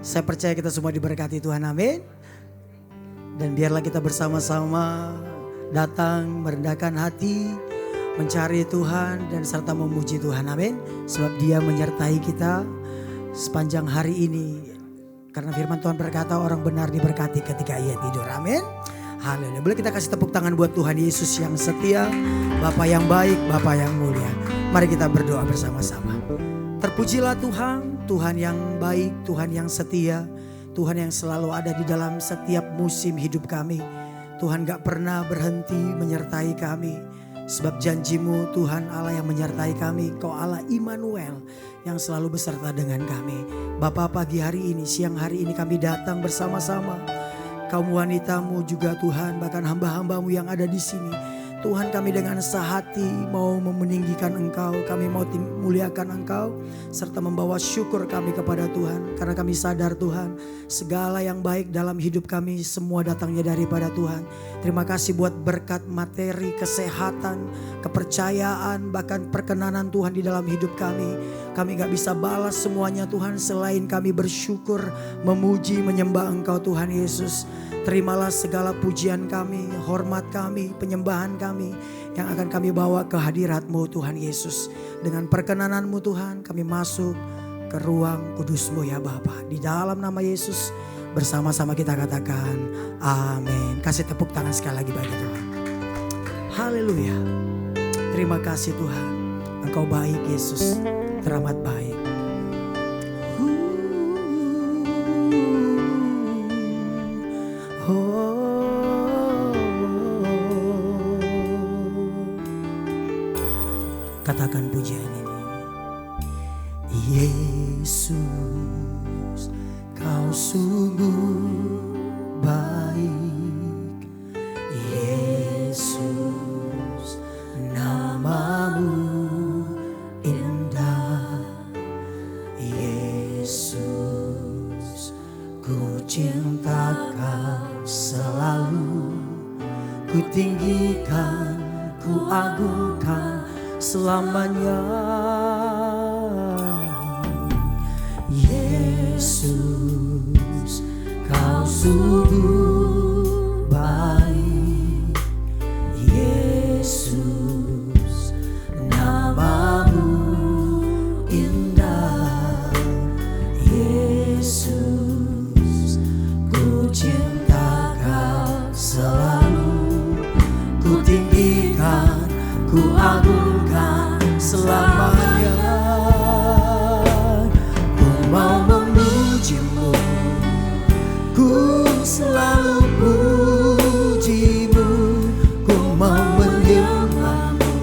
Saya percaya kita semua diberkati Tuhan, amin. Dan biarlah kita bersama-sama datang merendahkan hati, mencari Tuhan dan serta memuji Tuhan, amin. Sebab Dia menyertai kita sepanjang hari ini. Karena firman Tuhan berkata orang benar diberkati ketika ia tidur, amin. Haleluya. Boleh kita kasih tepuk tangan buat Tuhan Yesus yang setia, Bapa yang baik, Bapa yang mulia. Mari kita berdoa bersama-sama. Terpujilah Tuhan, Tuhan yang baik, Tuhan yang setia, Tuhan yang selalu ada di dalam setiap musim hidup kami. Tuhan gak pernah berhenti menyertai kami. Sebab janji-Mu Tuhan Allah yang menyertai kami, Kau Allah Immanuel yang selalu beserta dengan kami. Bapa, pagi hari ini, siang hari ini kami datang bersama-sama. Kaum wanita-Mu juga Tuhan, bahkan hamba-hamba-Mu yang ada di sini. Tuhan, kami dengan sehati mau meninggikan Engkau, kami mau muliakan Engkau, serta membawa syukur kami kepada Tuhan. Karena kami sadar Tuhan, segala yang baik dalam hidup kami semua datangnya daripada Tuhan. Terima kasih buat berkat materi, kesehatan, kepercayaan, bahkan perkenanan Tuhan di dalam hidup kami. Kami gak bisa balas semuanya Tuhan selain kami bersyukur, memuji, menyembah Engkau Tuhan Yesus. Terimalah segala pujian kami, hormat kami, penyembahan kami yang akan kami bawa ke hadirat-Mu Tuhan Yesus. Dengan perkenanan-Mu Tuhan kami masuk ke ruang kudus-Mu ya Bapa. Di dalam nama Yesus bersama-sama kita katakan amin. Kasih tepuk tangan sekali lagi bagi Tuhan. Haleluya. Terima kasih Tuhan. Engkau baik Yesus, teramat baik. Katakan pujian ini. Yesus, Kau sungguh baik. Yesus, nama-Mu indah. Yesus, ku cinta Kau selalu. Ku tinggikan, ku agungkan selamanya. Yesus, Kau sungguh baik. Yesus, nama-Mu indah. Yesus, ku cinta Kau selalu. Ku tinggikan, ku agungkan selamanya. Ku mau memuji-Mu, ku selalu puji-Mu. Ku mau menyembah-Mu,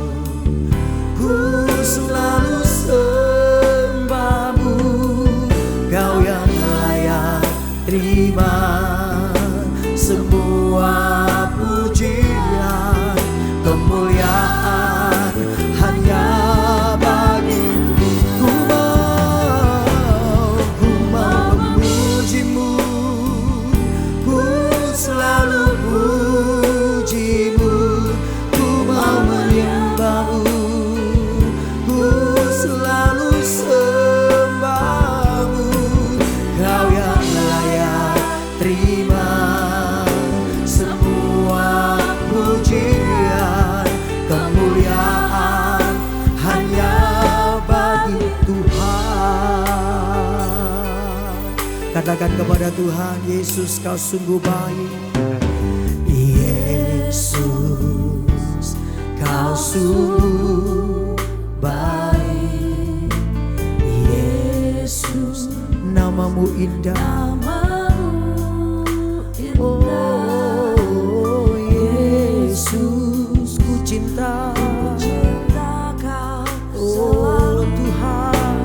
ku selalu sembah-Mu. Kau yang layak terima semua pujian, kemuliaan hanya bagi-Mu. Ku mau memuji-Mu, ku selalu puji-Mu. Ku mau menyembah-Mu, ku selalu sembah-Mu. Kau yang layak terima semua pujian, kemuliaan hanya bagi Tuhan. Katakan kepada Tuhan, Yesus Kau sungguh baik. Yesus, Kau sungguh baik. Yesus, nama-Mu indah. Oh Yesus, ku cinta Kau selalu. Tuhan,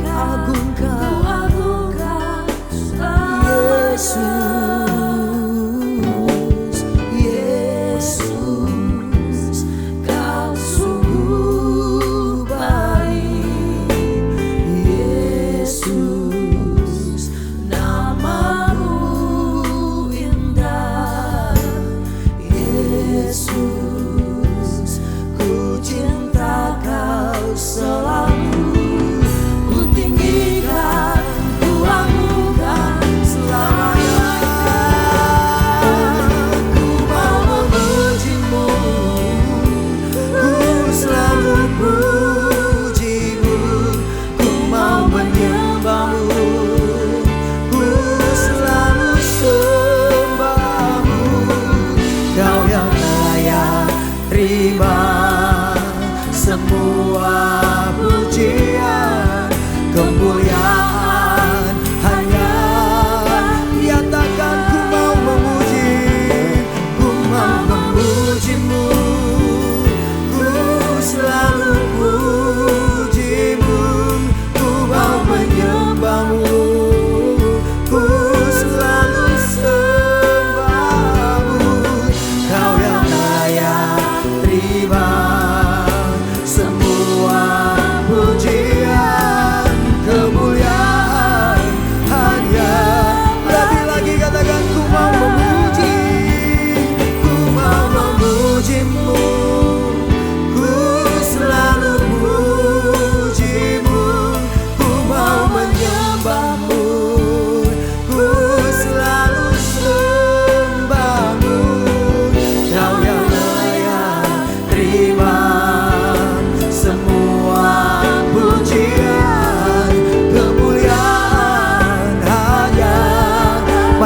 agungkan Yesus. Yesus, Kau sungguh baik. Yesus,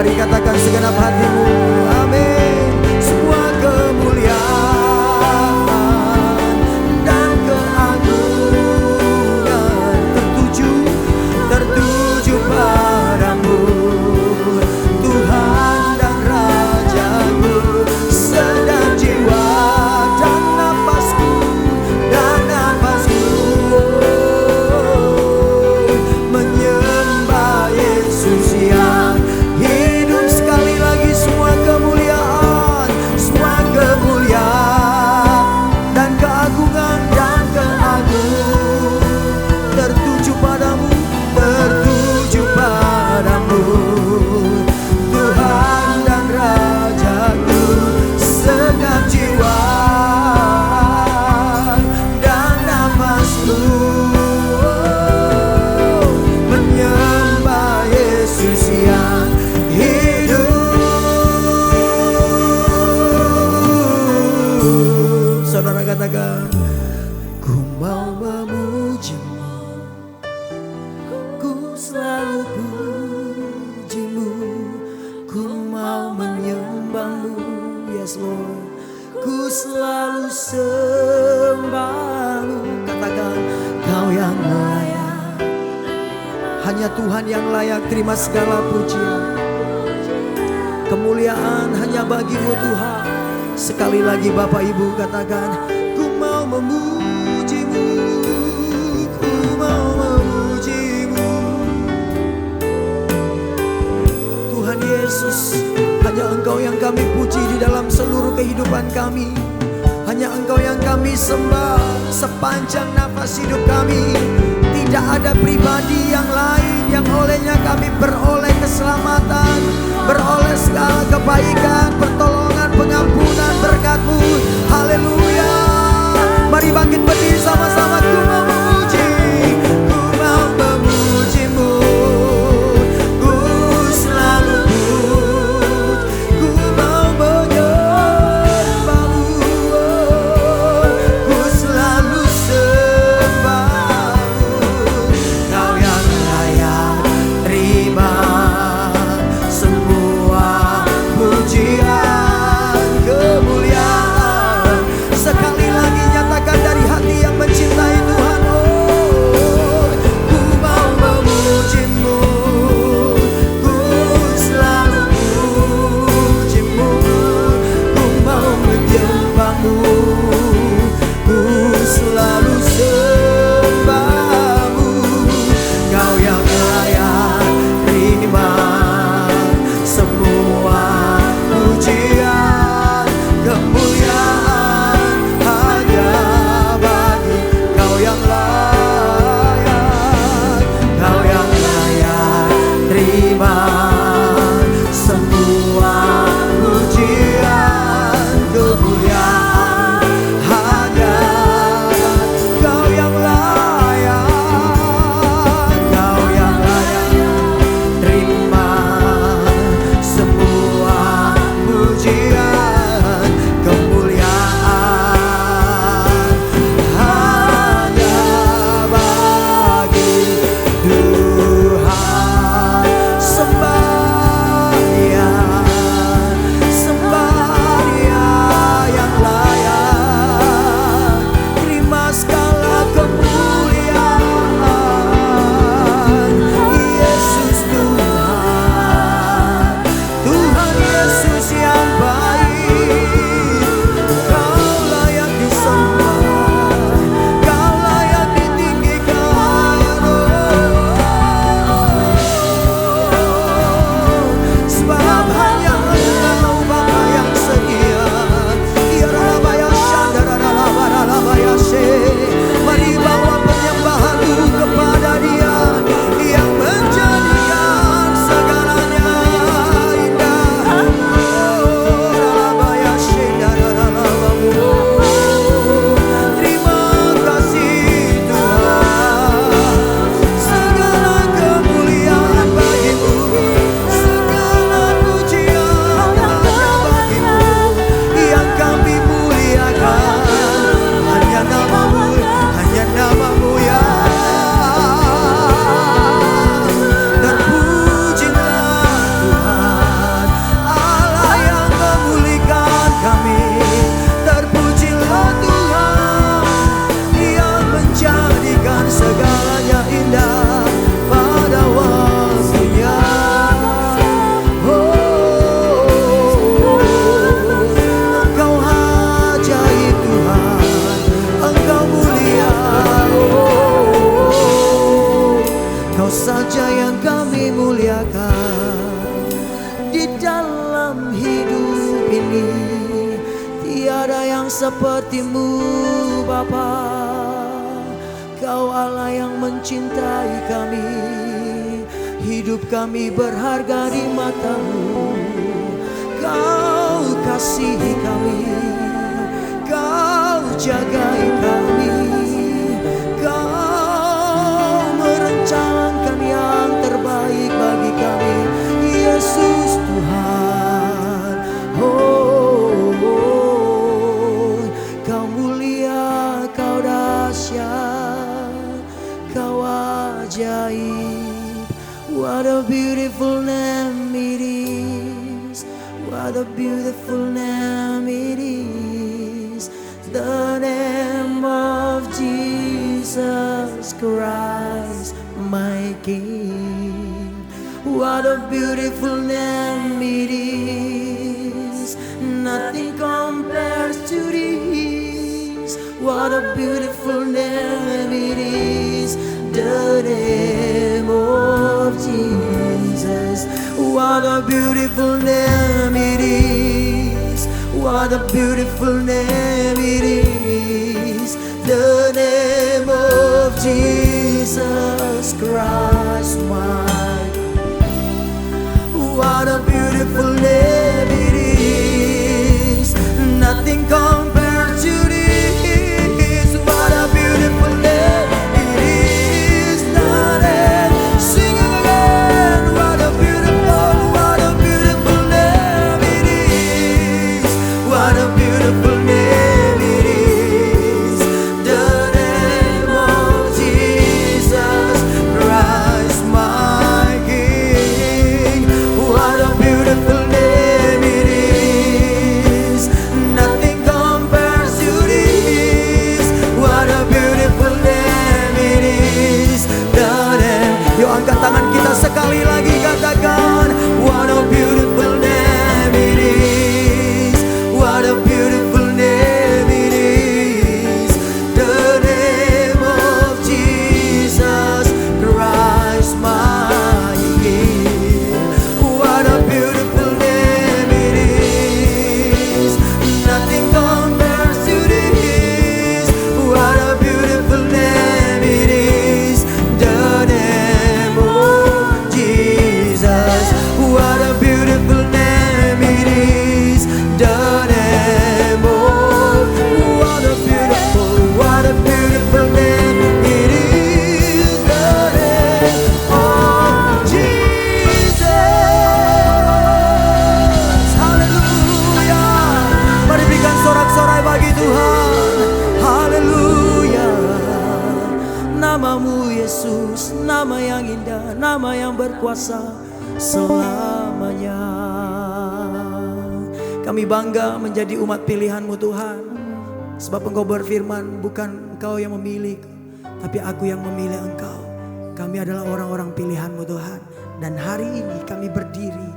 Mari katakan segenap hatimu. Amin. Semua kemuliaan dan keagungan tertuju padamu, Tuhan dan Rajaku. Sedang jiwa dan napasku menyembah Yesus yang hidup. Sekali lagi, semua kemuliaan dan keagungan tertuju padamu, Tuhan dan Rajaku. Segenap jiwa dan nafasku menyembah Yesus yang hidup. Saudara katakan, ku mau memujimu, ku selalu pujimu, ku mau menyembahmu. Yes Lord, ku selalu sembahmu. Katakan, kau yang layak, hanya Tuhan yang layak terima segala pujian. Kemuliaan hanya bagimu Tuhan. Sekali lagi Bapak Ibu katakan, ku mau memujimu, ku mau memujimu. Tuhan Yesus, hanya Engkau yang kami puji di dalam seluruh kehidupan kami. Hanya Engkau yang kami sembah sepanjang nafas hidup kami. Tidak ada pribadi yang lain yang olehnya kami beroleh keselamatan, beroleh segala kebaikan, pertolongan, pengampunan, berkat-Mu. Haleluya. Mari bangkit berdiri sama-sama. Ku mau memuji, ku mau memujimu, ku selalu ku mau menyembahmu, ku selalu sembahmu. Kau yang layak, kami. Tiada yang seperti-Mu Bapa. Kau Allah yang mencintai kami. Hidup kami berharga di mata-Mu. Kau kasihi kami. Kau jagai kami. Kau merencanakan yang terbaik bagi kami. Yesus Tuhan. Kau mulia, Kau dahsyat, Kau ajaib. What a beautiful name it is. What a beautiful name it is. The name of Jesus Christ, my King. What a beautiful name it is. Nothing compares to this. What a beautiful name it is. The name of Jesus. What a beautiful name it is. What a beautiful name it is. The name of Jesus Christ, my. What a beautiful name it is. Nothing compares to this. What a beautiful name it is. Nothing. Sing again. What a beautiful name it is. What a beautiful name it is. The name of Jesus Christ, my King. What a beautiful name it is. Nothing compares to this. What a beautiful name it is. The name. Yuk angkat tangan kita sekali lagi, katakan what a beautiful name it is. What a beautiful name it is. The name of Jesus Christ, my King. What a beautiful name it is. Nothing compares to this. What a beautiful name it is. The name of Jesus. What a beautiful name it is. The name of. What a beautiful name it is. The name of Jesus. Haleluya. Mari berikan sorak-sorai bagi Tuhan. Haleluya. Nama-Mu Yesus, nama yang indah, nama yang berkuasa selamanya. Kami bangga menjadi umat pilihan-Mu Tuhan. Sebab Engkau berfirman, bukan Engkau yang memilih, tapi Aku yang memilih Engkau. Kami adalah orang-orang pilihan-Mu Tuhan. Dan hari ini kami berdiri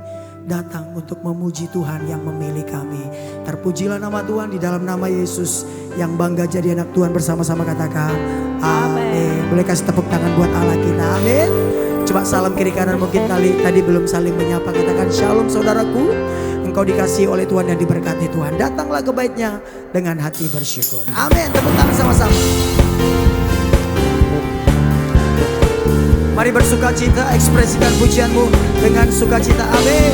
datang untuk memuji Tuhan yang memilih kami. Terpujilah nama Tuhan di dalam nama Yesus. Yang bangga jadi anak Tuhan bersama-sama katakan amin. Boleh kasih tepuk tangan buat Allah kita, amin. Coba salam kiri kanan, mungkin tadi belum saling menyapa. Katakan shalom saudaraku. Engkau dikasihi oleh Tuhan dan diberkati Tuhan. Datanglah ke bait-Nya dengan hati bersyukur. Amin. Tepuk tangan sama-sama. Mari bersukacita, ekspresikan pujian-Mu dengan sukacita. Amin.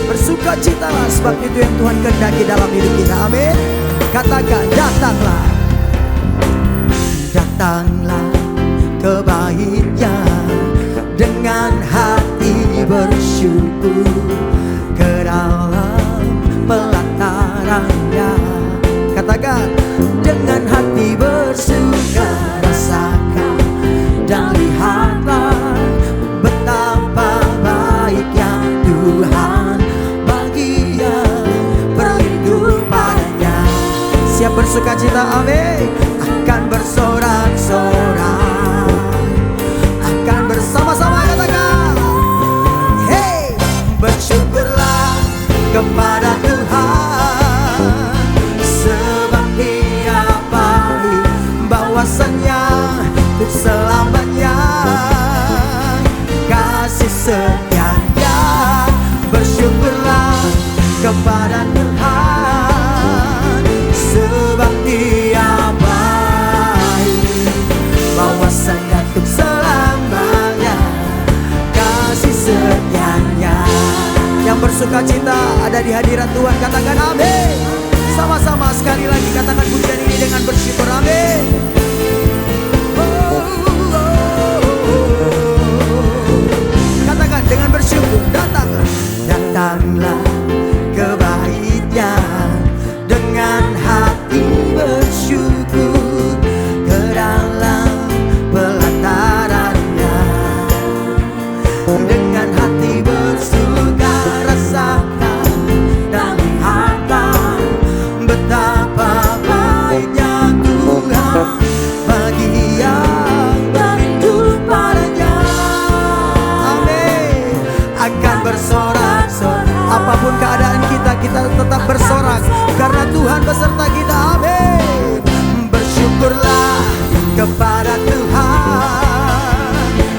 Bersukacitalah sebab itu yang Tuhan kehendaki dalam hidup kita. Amin. Katakan datanglah. Datanglah ke bait-Nya dengan hati bersyukur, ke dalam pelataran-Nya. Katakan dengan hati bersuka, rasakan dan lihatlah betapa baiknya Tuhan bagi yang berlindung padanya. Siap bersukacita, amin. Akan bersorak-sorak, akan bersama-sama katakan, hey, bersyukurlah kepada Tuhan, sebab Dia baik, bahwasanya untuk selamanya kasih setia-Nya. Bersyukurlah kepada Tuhan. Yang bersuka cita ada di hadirat Tuhan, katakan amin. Sama-sama sekali lagi katakan pujian ini dengan bersyukur, amin. Katakan dengan bersyukur, datanglah. Datanglah ke baitnya dengan hati bersyukur, ke dalam pelatarannya dengan hati bersuka, rasakan dan lihatlah betapa baiknya Tuhan bagi yang berhidup padanya. Amin. Akan bersorak-sorak apapun keadaan kita, kita tetap bersorak karena Tuhan beserta kita. Amin. Bersyukurlah kepada Tuhan,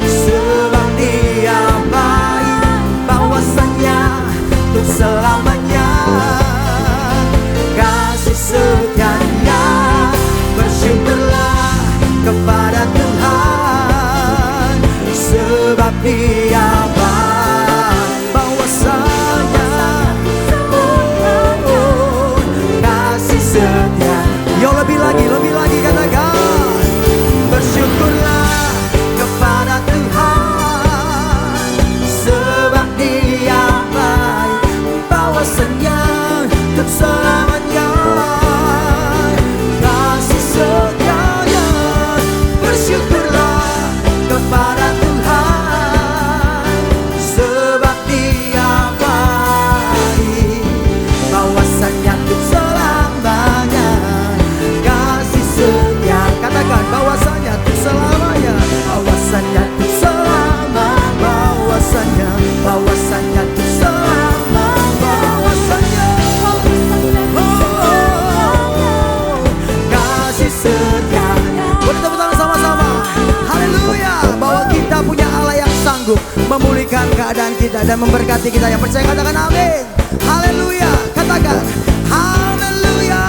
sebab Dia baik, bahwasanya untuk selamanya kasih setianya. Bersyukurlah kepada Tuhan, sebab Dia baik, bahwasanya kasih setia. Yo, lebih lagi katakan. Bersyukurlah kepada Tuhan, sebab Dia baik, bahwasanya untuk selamanya kasih setianya. Bersyukurlah kepada Tuhan, sebab Dia baik, bahwasanya untuk selamanya kasih setia. Katakan bahwasanya untuk selamanya, bahwasanya untuk selama, bahwasanya untuk selama, bahwasanya kasih setia. Boleh tepuk tangan sama-sama. Haleluya. Bahwa kita punya Allah yang sanggup memulihkan keadaan kita dan memberkati kita. Yang percaya katakan amin. Haleluya. Katakan haleluya.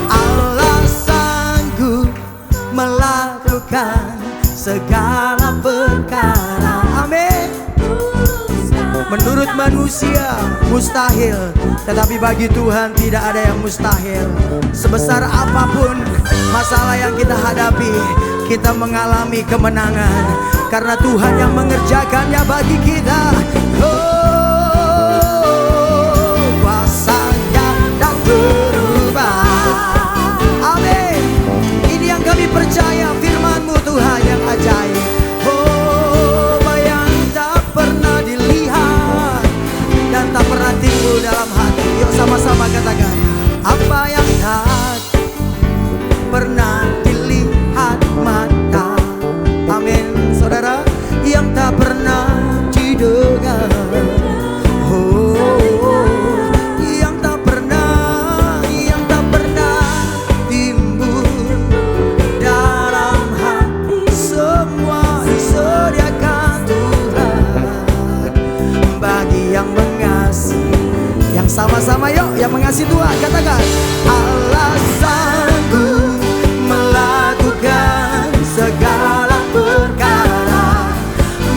Allah sanggup melakukan segala perkara. Amin. Menurut manusia mustahil, tetapi bagi Tuhan tidak ada yang mustahil. Sebesar apapun masalah yang kita hadapi, kita mengalami kemenangan karena Tuhan yang mengerjakannya bagi kita. Oh, kuasanya tak berubah. Amin. Ini yang kami percaya, firman-Mu Tuhan yang ajaib. Oh, yang tak pernah dilihat dan tak pernah timbul dalam hati. Yuk sama-sama katakan, apa yang tak pernah dilihat mata. Amin. Saudara, yang tak pernah didengar. Oh, yang tak pernah timbul dalam hati. Semua disediakan Tuhan bagi yang mengasihi. Yang sama-sama yuk, yang mengasihi Tuhan katakan, Allah sanggup melakukan segala perkara,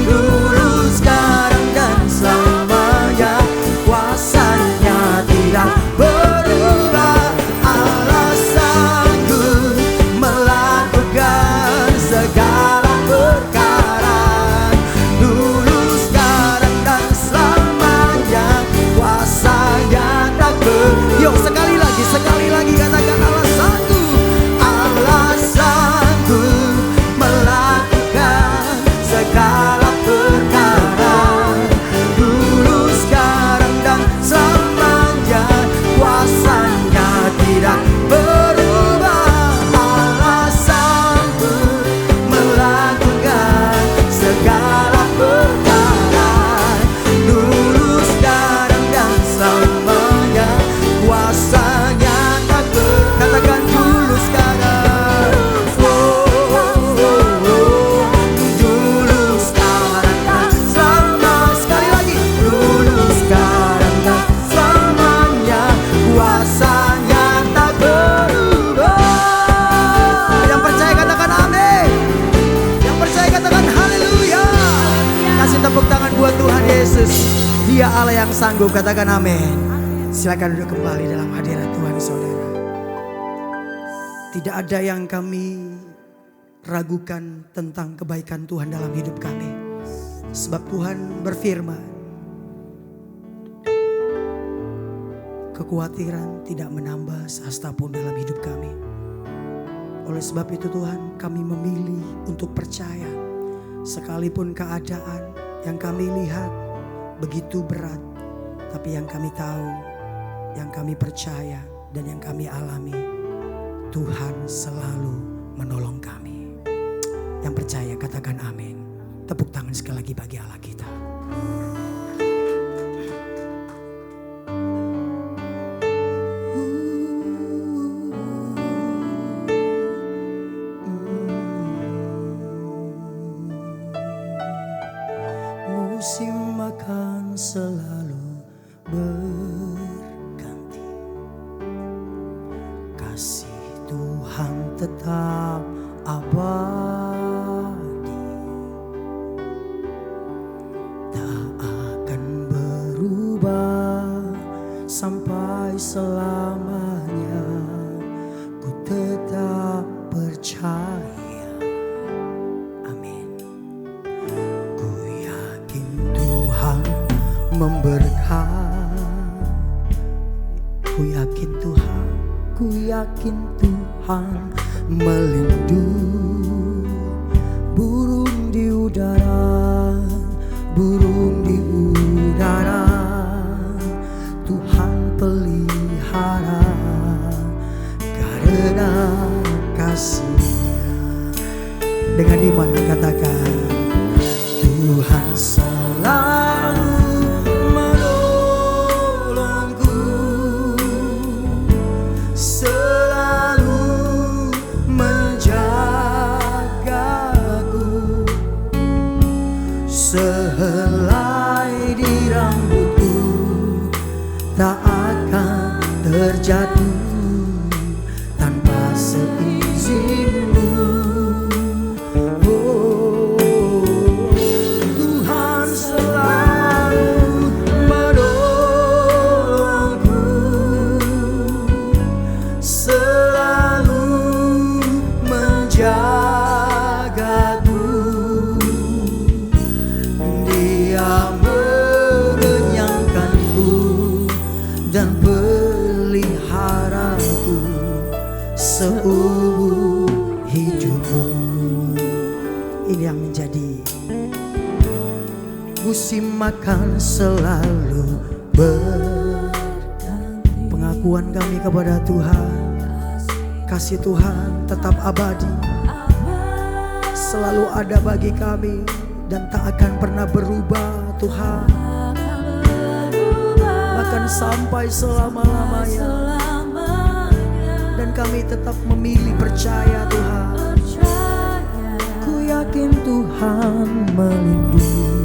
dulu, sekarang dan selamanya. Kuasanya tidak berubah. Allah sanggup melakukan segala perkara, dulu, sekarang dan selamanya. Kuasanya tak berubah. Yuk sekali lagi katakan, Allah sanggup. Allah sanggup melakukan segala perkara, dulu, sekarang dan selamanya. Kuasanya tidak berubah. Allah sanggup melakukan segala perkara, dulu, sekarang dan selamanya. Kuasanya tak berubah. Katakan dulu, sekarang. Oh, dulu, sekarang. Dia Allah yang sanggup, katakan amin. Silakan duduk kembali dalam hadirat Tuhan saudara. Tidak ada yang kami ragukan tentang kebaikan Tuhan dalam hidup kami. Sebab Tuhan berfirman, kekhawatiran tidak menambah sehasta pun dalam hidup kami. Oleh sebab itu Tuhan, kami memilih untuk percaya. Sekalipun keadaan yang kami lihat begitu berat, tapi yang kami tahu, yang kami percaya dan yang kami alami, Tuhan selalu menolong kami. Yang percaya katakan amin. Tepuk tangan sekali lagi bagi Allah kita. Musim akan selalu berganti, kasih Tuhan tetap abadi, tak akan berubah sampai selamanya. Ku tetap percaya, amin. Ku yakin Tuhan memberkati, ku yakin Tuhan, ku yakin Tuhan melindungi. Burung di udara, burung di udara, Tuhan pelihara karena kasih-Nya. Dengan iman katakan, Tuhan selalu menolongku, selalu menjagaku, sehelai di rambutku tak akan terjatuh tanpa seizinmu. Tuhan selalu menolongku, selalu menjagaku. Dia mengenyangkanku dan peliharaku seumur hidupku. Ini yang menjadi musim akan selalu berganti. Pengakuan kami kepada Tuhan, kasih Tuhan tetap abadi, selalu ada bagi kami dan tak akan pernah berubah Tuhan, bahkan sampai selama-lamanya. Dan kami tetap memilih percaya Tuhan. Ku yakin Tuhan melindungi.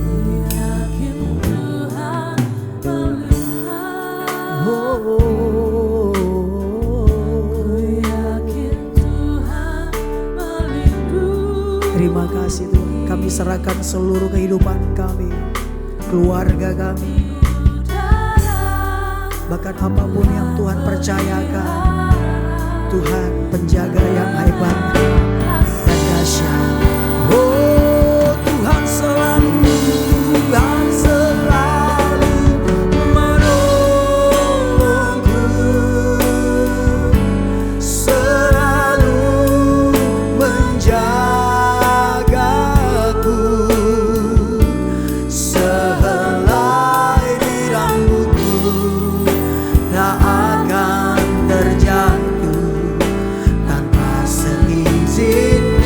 Terima kasih Tuhan, kami serahkan seluruh kehidupan kami, keluarga kami, bahkan apapun yang Tuhan percayakan. Tuhan penjaga yang hebat dan dahsyat. Oh Tuhan selalu, Tuhan selalu menolongku, selalu menjagaku, sehelai di rambutku tak akan terjatuh tanpa seizinmu.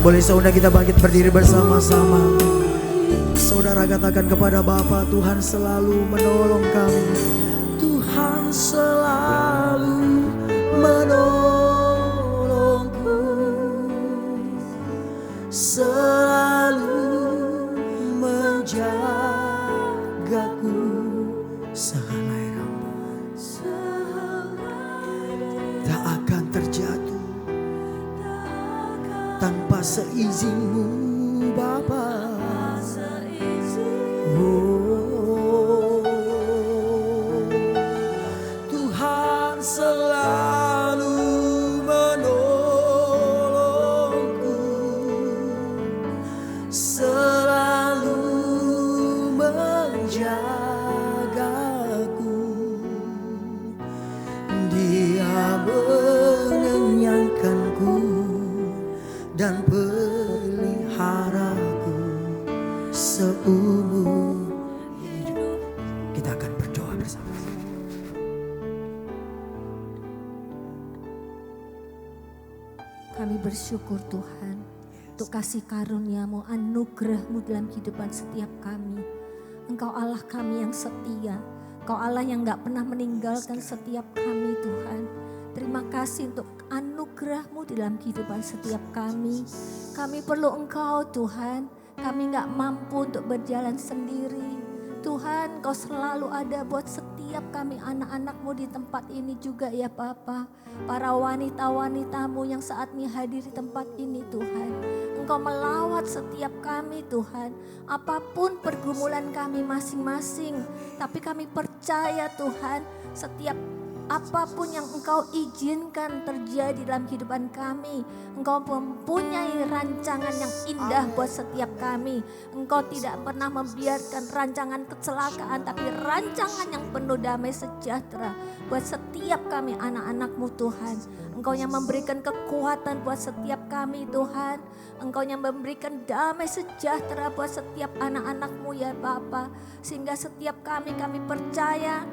Boleh saudara kita bangkit berdiri bersama-sama. Saudara katakan kepada Bapa, Tuhan selalu menolong kami. Tuhan selalu menolongku, selalu menjagaku sehelai rambut, tak akan terjatuh tanpa seizinmu Bapa. Tuhan selalu menolongku, selalu menjagaku. Dia mengenyangkanku dan peliharaku seumur hidup. Kita akan berdoa bersama-sama. Kami bersyukur Tuhan untuk kasih karunia-Mu, anugerah-Mu dalam kehidupan setiap kami. Engkau Allah kami yang setia, Engkau Allah yang gak pernah meninggalkan setiap kami Tuhan. Terima kasih untuk anugerah-Mu dalam kehidupan setiap kami. Kami perlu Engkau Tuhan, kami gak mampu untuk berjalan sendiri. Tuhan, Engkau selalu ada buat setiap kami anak-anak-Mu di tempat ini juga ya Bapa. Para wanita-wanita-Mu yang saat ini hadir di tempat ini Tuhan. Engkau melawat setiap kami Tuhan. Apapun pergumulan kami masing-masing. Tapi kami percaya Tuhan, setiap apapun yang Engkau izinkan terjadi dalam kehidupan kami, Engkau mempunyai rancangan yang indah buat setiap kami. Engkau tidak pernah membiarkan rancangan kecelakaan, tapi rancangan yang penuh damai sejahtera buat setiap kami anak-anak-Mu Tuhan. Engkau yang memberikan kekuatan buat setiap kami Tuhan. Engkau yang memberikan damai sejahtera buat setiap anak-anak-Mu ya Bapa. Sehingga setiap kami percaya,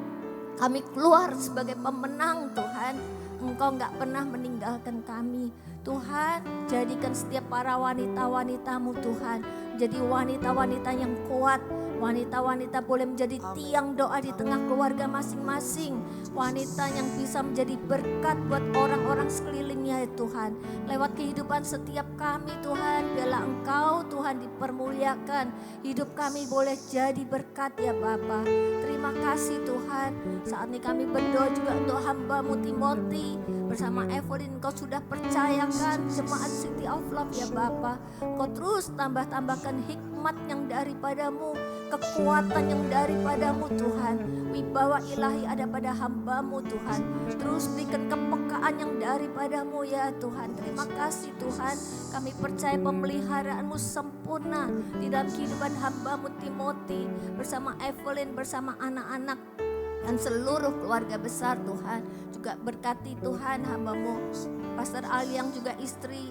kami keluar sebagai pemenang Tuhan. Engkau gak pernah meninggalkan kami. Tuhan, jadikan setiap para wanita-wanita-Mu Tuhan jadi wanita-wanita yang kuat. Wanita-wanita boleh menjadi tiang doa di tengah keluarga masing-masing. Wanita yang bisa menjadi berkat buat orang-orang sekelilingnya ya Tuhan. Lewat kehidupan setiap kami Tuhan, biarlah Engkau Tuhan dipermuliakan. Hidup kami boleh jadi berkat ya Bapa. Terima kasih Tuhan. Saat ini kami berdoa juga untuk hamba-Mu Timothy. Bersama Evelyn, Engkau sudah percayakan jemaat City of Love ya Bapa. Engkau terus tambah-tambahkan hikmat yang daripada-Mu, kekuatan yang daripada-Mu Tuhan. Wibawa ilahi ada pada hamba-Mu Tuhan. Terus berikan kepekaan yang daripada-Mu ya Tuhan. Terima kasih Tuhan. Kami percaya pemeliharaan-Mu sempurna di dalam kehidupan hamba-Mu Timothy. Bersama Evelyn, bersama anak-anak dan seluruh keluarga besar Tuhan. Juga berkati Tuhan hamba-Mu Pastor Ali yang juga istri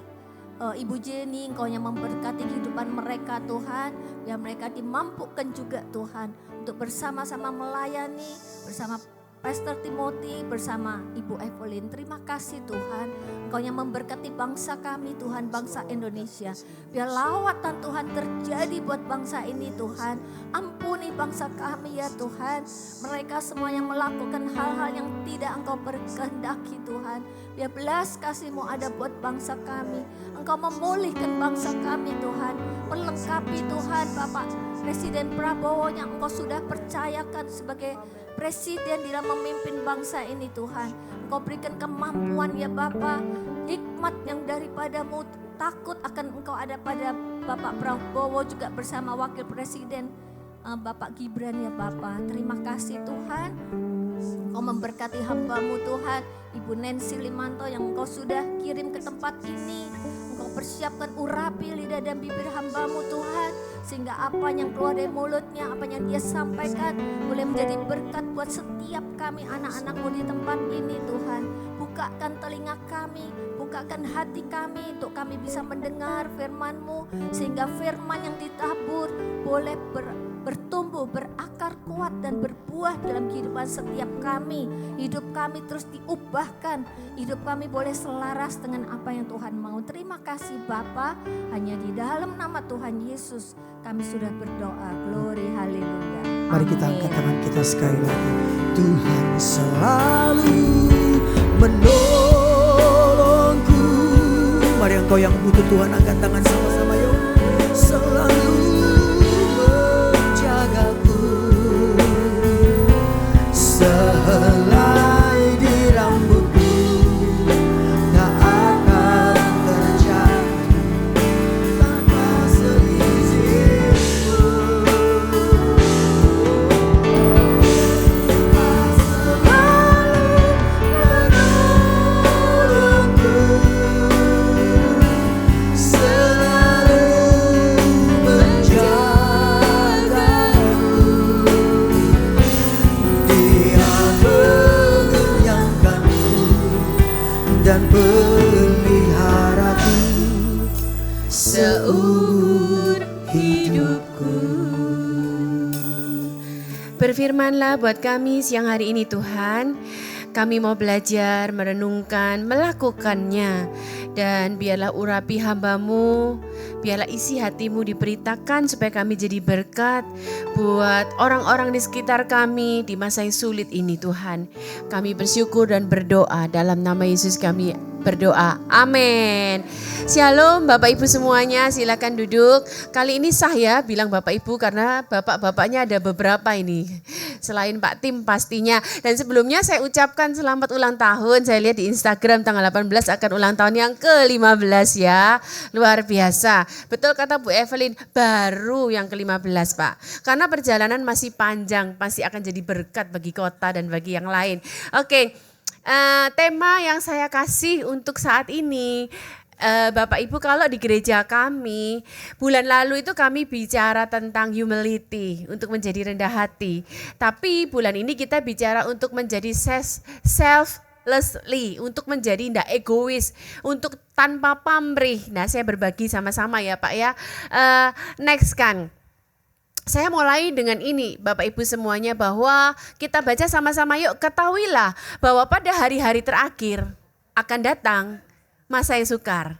Ibu Jenny, Engkau yang memberkati kehidupan mereka Tuhan. Biar mereka dimampukan juga Tuhan untuk bersama-sama melayani bersama Pastor Timothy, bersama Ibu Evelyn. Terima kasih Tuhan. Engkau yang memberkati bangsa kami Tuhan, bangsa Indonesia. Biar lawatan Tuhan terjadi buat bangsa ini Tuhan. Ampuni bangsa kami ya Tuhan. Mereka semua yang melakukan hal-hal yang tidak Engkau berkehendaki Tuhan. Biar belas kasih-Mu ada buat bangsa kami. Engkau memulihkan bangsa kami Tuhan. Melengkapi Tuhan Bapak Presiden Prabowo yang Engkau sudah percayakan sebagai Presiden dalam memimpin bangsa ini Tuhan. Engkau berikan kemampuan ya Bapa, hikmat yang daripada-Mu, takut akan Engkau ada pada Bapak Prabowo juga bersama Wakil Presiden Bapak Gibran ya Bapa. Terima kasih Tuhan. Engkau memberkati hamba-Mu Tuhan, Ibu Nancy Limanto yang Engkau sudah kirim ke tempat ini. Engkau persiapkan urapi lidah dan bibir hamba-Mu Tuhan. Sehingga apa yang keluar dari mulutnya, apa yang dia sampaikan boleh menjadi berkat buat setiap kami anak-anak-Mu di tempat ini Tuhan. Bukakan telinga kami, bukakan hati kami untuk kami bisa mendengar firman-Mu. Sehingga firman yang ditabur boleh bertumbuh, berakar kuat dan berbuah dalam kehidupan setiap kami. Hidup kami terus diubahkan, hidup kami boleh selaras dengan apa yang Tuhan mau. Terima kasih Bapa, hanya di dalam nama Tuhan Yesus kami sudah berdoa. Glory, haleluya. Mari kita angkat tangan kita sekali lagi. Tuhan selalu menolongku. Mari engkau yang butuh Tuhan angkat tangan sama-sama yuk. Selalu menjagaku. Sehelai di rambutku tak akan terjatuh tanpa seizinku. Dan peliharaku seumur hidupku. Berfirmanlah buat kami siang hari ini Tuhan. Kami mau belajar, merenungkan, melakukannya. Dan biarlah urapi hamba-Mu, biarlah isi hatimu diberitakan supaya kami jadi berkat buat orang-orang di sekitar kami di masa yang sulit ini Tuhan. Kami bersyukur dan berdoa dalam nama Yesus kami berdoa. Amin. Shalom Bapak Ibu semuanya, silakan duduk. Kali ini sah ya bilang Bapak Ibu karena bapak-bapaknya ada beberapa ini. Selain Pak Tim pastinya. Dan sebelumnya saya ucapkan selamat ulang tahun. Saya lihat di Instagram tanggal 18 akan ulang tahun yang ke-15 ya. Luar biasa. Betul kata Bu Evelyn, baru yang ke-15 Pak. Karena perjalanan masih panjang, pasti akan jadi berkat bagi kota dan bagi yang lain. Oke. Tema yang saya kasih untuk saat ini, Bapak Ibu, kalau di gereja kami bulan lalu itu kami bicara tentang humility, untuk menjadi rendah hati. Tapi bulan ini kita bicara untuk menjadi selflessly, untuk menjadi tidak egois, untuk tanpa pamrih. Nah, saya berbagi sama-sama ya Pak ya. Next kan. Saya mulai dengan ini Bapak Ibu semuanya, bahwa kita baca sama-sama yuk. Ketahuilah bahwa pada hari-hari terakhir akan datang masa yang sukar.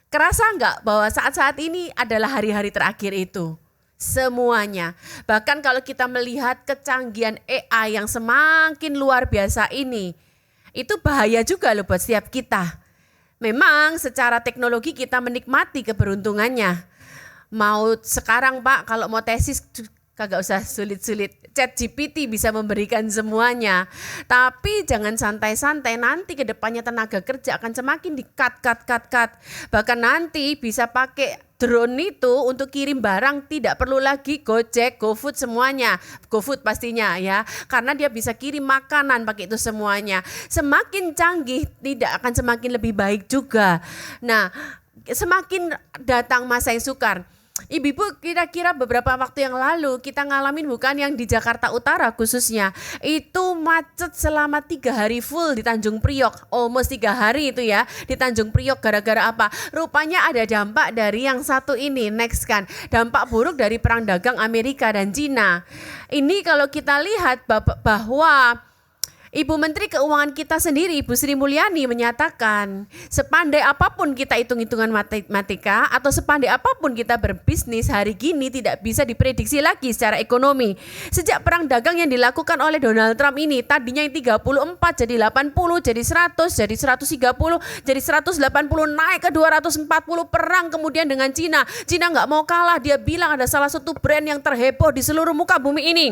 Kerasa enggak bahwa saat-saat ini adalah hari-hari terakhir itu? Semuanya. Bahkan kalau kita melihat kecanggihan AI yang semakin luar biasa ini, itu bahaya juga loh buat setiap kita. Memang secara teknologi kita menikmati keberuntungannya. Mau sekarang Pak, kalau mau tesis kagak usah sulit-sulit. ChatGPT bisa memberikan semuanya. Tapi jangan santai-santai, nanti ke depannya tenaga kerja akan semakin di-cut. Bahkan nanti bisa pakai drone itu untuk kirim barang, tidak perlu lagi Gojek, GoFood semuanya. GoFood pastinya ya, karena dia bisa kirim makanan pakai itu semuanya. Semakin canggih tidak akan semakin lebih baik juga. Nah, semakin datang masa yang sukar. Ibu-ibu, kira-kira beberapa waktu yang lalu kita ngalamin bukan yang di Jakarta Utara khususnya. Itu macet selama 3 hari full di Tanjung Priok. Almost 3 hari itu ya di Tanjung Priok. Gara-gara apa? Rupanya ada dampak dari yang satu ini. Next kan. Dampak buruk dari perang dagang Amerika dan Cina. Ini kalau kita lihat bahwa Ibu Menteri Keuangan kita sendiri, Ibu Sri Mulyani menyatakan, sepandai apapun kita hitung-hitungan matematika atau sepandai apapun kita berbisnis hari gini tidak bisa diprediksi lagi secara ekonomi. Sejak perang dagang yang dilakukan oleh Donald Trump ini, tadinya yang 34 jadi 80, jadi 100, jadi 130, jadi 180, naik ke 240, perang kemudian dengan Cina. Cina nggak mau kalah, dia bilang ada salah satu brand yang terheboh di seluruh muka bumi ini.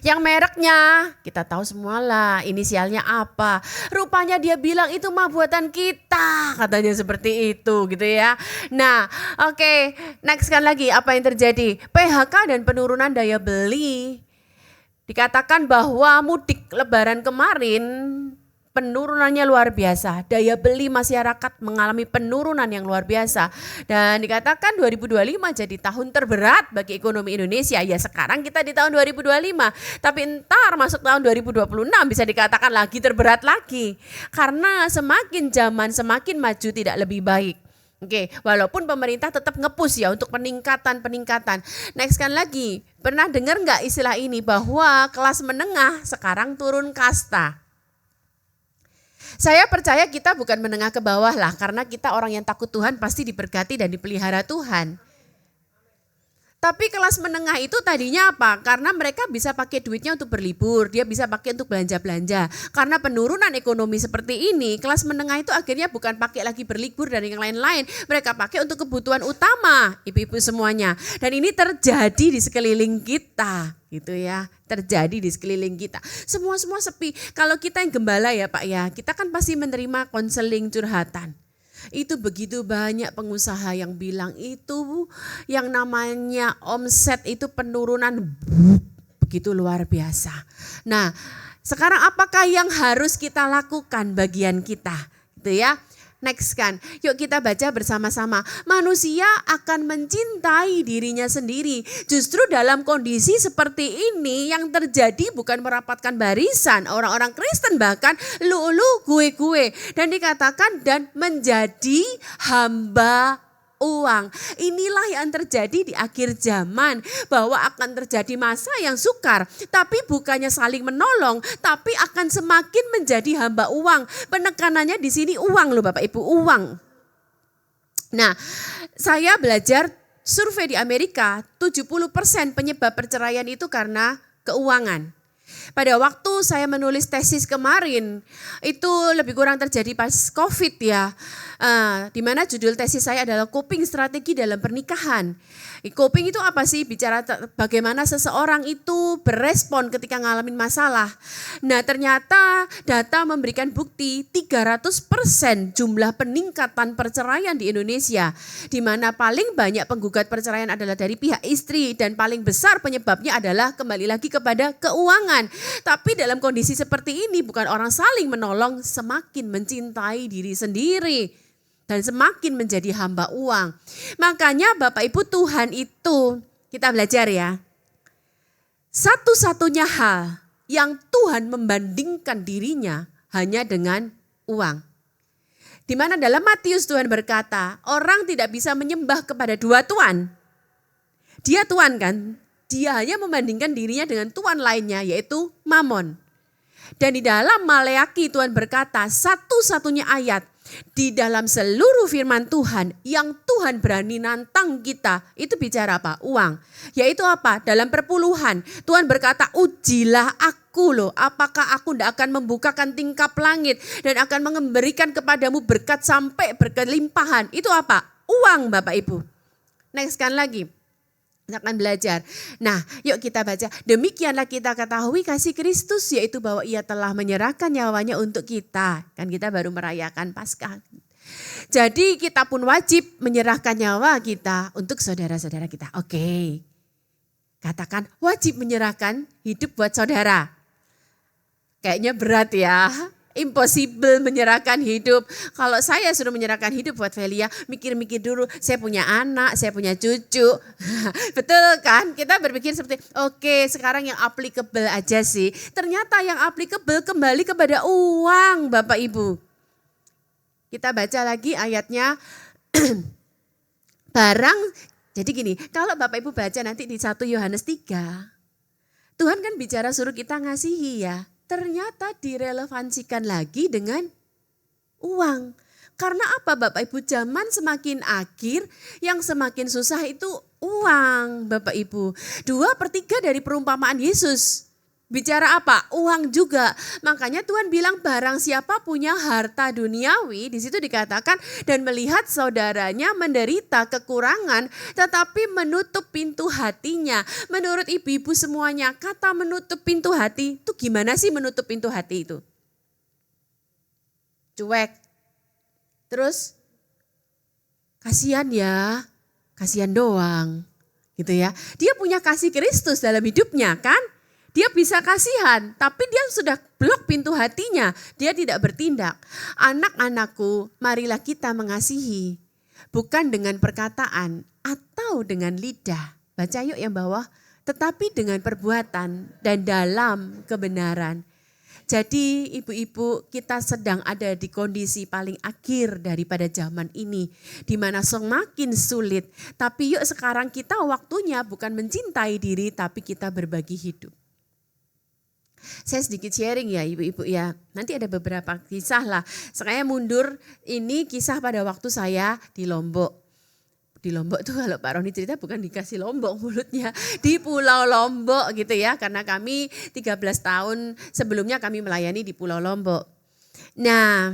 Yang mereknya kita tahu semua lah, inisialnya apa. Rupanya dia bilang itu mah buatan kita, katanya seperti itu gitu ya. Nah oke, next kan lagi apa yang terjadi? PHK dan penurunan daya beli. Dikatakan bahwa mudik lebaran kemarin penurunannya luar biasa. Daya beli masyarakat mengalami penurunan yang luar biasa. Dan dikatakan 2025 jadi tahun terberat bagi ekonomi Indonesia. Ya sekarang kita di tahun 2025. Tapi entar masuk tahun 2026 bisa dikatakan lagi terberat lagi. Karena semakin zaman semakin maju tidak lebih baik. Oke, walaupun pemerintah tetap nge-push ya untuk peningkatan. Next kan lagi, pernah dengar nggak istilah ini bahwa kelas menengah sekarang turun kasta? Saya percaya kita bukan menengah ke bawah lah, karena kita orang yang takut Tuhan pasti diberkati dan dipelihara Tuhan. Tapi kelas menengah itu tadinya apa? Karena mereka bisa pakai duitnya untuk berlibur, dia bisa pakai untuk belanja-belanja. Karena penurunan ekonomi seperti ini, kelas menengah itu akhirnya bukan pakai lagi berlibur dan yang lain-lain. Mereka pakai untuk kebutuhan utama, ibu-ibu semuanya. Dan ini terjadi di sekeliling kita, gitu ya. Terjadi di sekeliling kita. Semua sepi. Kalau kita yang gembala ya Pak ya, kita kan pasti menerima konseling curhatan. Itu begitu banyak pengusaha yang bilang itu yang namanya omset itu penurunan begitu luar biasa. Nah, sekarang apakah yang harus kita lakukan bagian kita? Gitu ya. Next kan, yuk kita baca bersama-sama. Manusia akan mencintai dirinya sendiri. Justru dalam kondisi seperti ini yang terjadi bukan merapatkan barisan. Orang-orang Kristen bahkan lu gue. Dan dikatakan dan menjadi hamba uang. Inilah yang terjadi di akhir zaman, bahwa akan terjadi masa yang sukar, tapi bukannya saling menolong, tapi akan semakin menjadi hamba uang. Penekanannya di sini uang loh Bapak Ibu, uang. Nah, saya belajar survei di Amerika, 70% penyebab perceraian itu karena keuangan. Pada waktu saya menulis tesis kemarin, itu lebih kurang terjadi pas COVID ya. Di mana judul tesis saya adalah coping strategi dalam pernikahan. Coping itu apa sih? Bicara bagaimana seseorang itu berespon ketika ngalamin masalah. Nah ternyata data memberikan bukti 300% jumlah peningkatan perceraian di Indonesia. Di mana paling banyak penggugat perceraian adalah dari pihak istri dan paling besar penyebabnya adalah kembali lagi kepada keuangan. Tapi dalam kondisi seperti ini bukan orang saling menolong, semakin mencintai diri sendiri dan semakin menjadi hamba uang. Makanya Bapak Ibu Tuhan itu, kita belajar ya, satu-satunya hal yang Tuhan membandingkan dirinya hanya dengan uang. Di mana dalam Matius Tuhan berkata, orang tidak bisa menyembah kepada dua tuan. Dia tuan kan? Dia hanya membandingkan dirinya dengan tuan lainnya, yaitu Mamon. Dan di dalam Maleaki Tuhan berkata, satu-satunya ayat di dalam seluruh firman Tuhan yang Tuhan berani nantang kita, itu bicara apa? Uang. Yaitu apa? Dalam perpuluhan Tuhan berkata, ujilah aku loh, apakah aku tidak akan membukakan tingkap langit dan akan memberikan kepadamu berkat sampai berkelimpahan. Itu apa? Uang Bapak Ibu. Next kan lagi. Akan belajar. Nah, yuk kita baca. Demikianlah kita ketahui kasih Kristus, yaitu bahwa Ia telah menyerahkan nyawanya untuk kita. Kan kita baru merayakan Paskah. Jadi kita pun wajib menyerahkan nyawa kita untuk saudara-saudara kita. Oke. Katakan wajib menyerahkan hidup buat saudara. Kayaknya berat ya. Impossible menyerahkan hidup. Kalau saya suruh menyerahkan hidup buat Velia, mikir-mikir dulu, saya punya anak, saya punya cucu. Betul kan? Kita berpikir seperti, oke, sekarang yang applicable aja sih. Ternyata yang applicable kembali kepada uang Bapak Ibu. Kita baca lagi ayatnya. Jadi gini, kalau Bapak Ibu baca nanti di 1 Yohanes 3, Tuhan kan bicara suruh kita ngasihi ya. Ternyata direlevansikan lagi dengan uang. Karena apa Bapak Ibu? Zaman semakin akhir, yang semakin susah itu uang Bapak Ibu. 2/3 dari perumpamaan Yesus. Bicara apa? Uang juga. Makanya Tuhan bilang barang siapa punya harta duniawi, di situ dikatakan dan melihat saudaranya menderita kekurangan tetapi menutup pintu hatinya. Menurut ibu-ibu semuanya, kata menutup pintu hati itu gimana sih menutup pintu hati itu? Cuek. Terus kasihan ya, kasihan doang gitu ya. Dia punya kasih Kristus dalam hidupnya kan? Dia bisa kasihan, tapi dia sudah blok pintu hatinya. Dia tidak bertindak. Anak-anakku, marilah kita mengasihi. Bukan dengan perkataan atau dengan lidah. Baca yuk yang bawah. Tetapi dengan perbuatan dan dalam kebenaran. Jadi ibu-ibu, kita sedang ada di kondisi paling akhir daripada zaman ini, di mana semakin sulit. Tapi yuk sekarang kita waktunya bukan mencintai diri, tapi kita berbagi hidup. Saya sedikit sharing ya ibu-ibu ya, nanti ada beberapa kisah lah. Saya mundur, ini kisah pada waktu saya di Lombok. Di Lombok tuh kalau Pak Roni cerita bukan dikasih Lombok mulutnya, di Pulau Lombok gitu ya. Karena kami 13 tahun sebelumnya kami melayani di Pulau Lombok. Nah,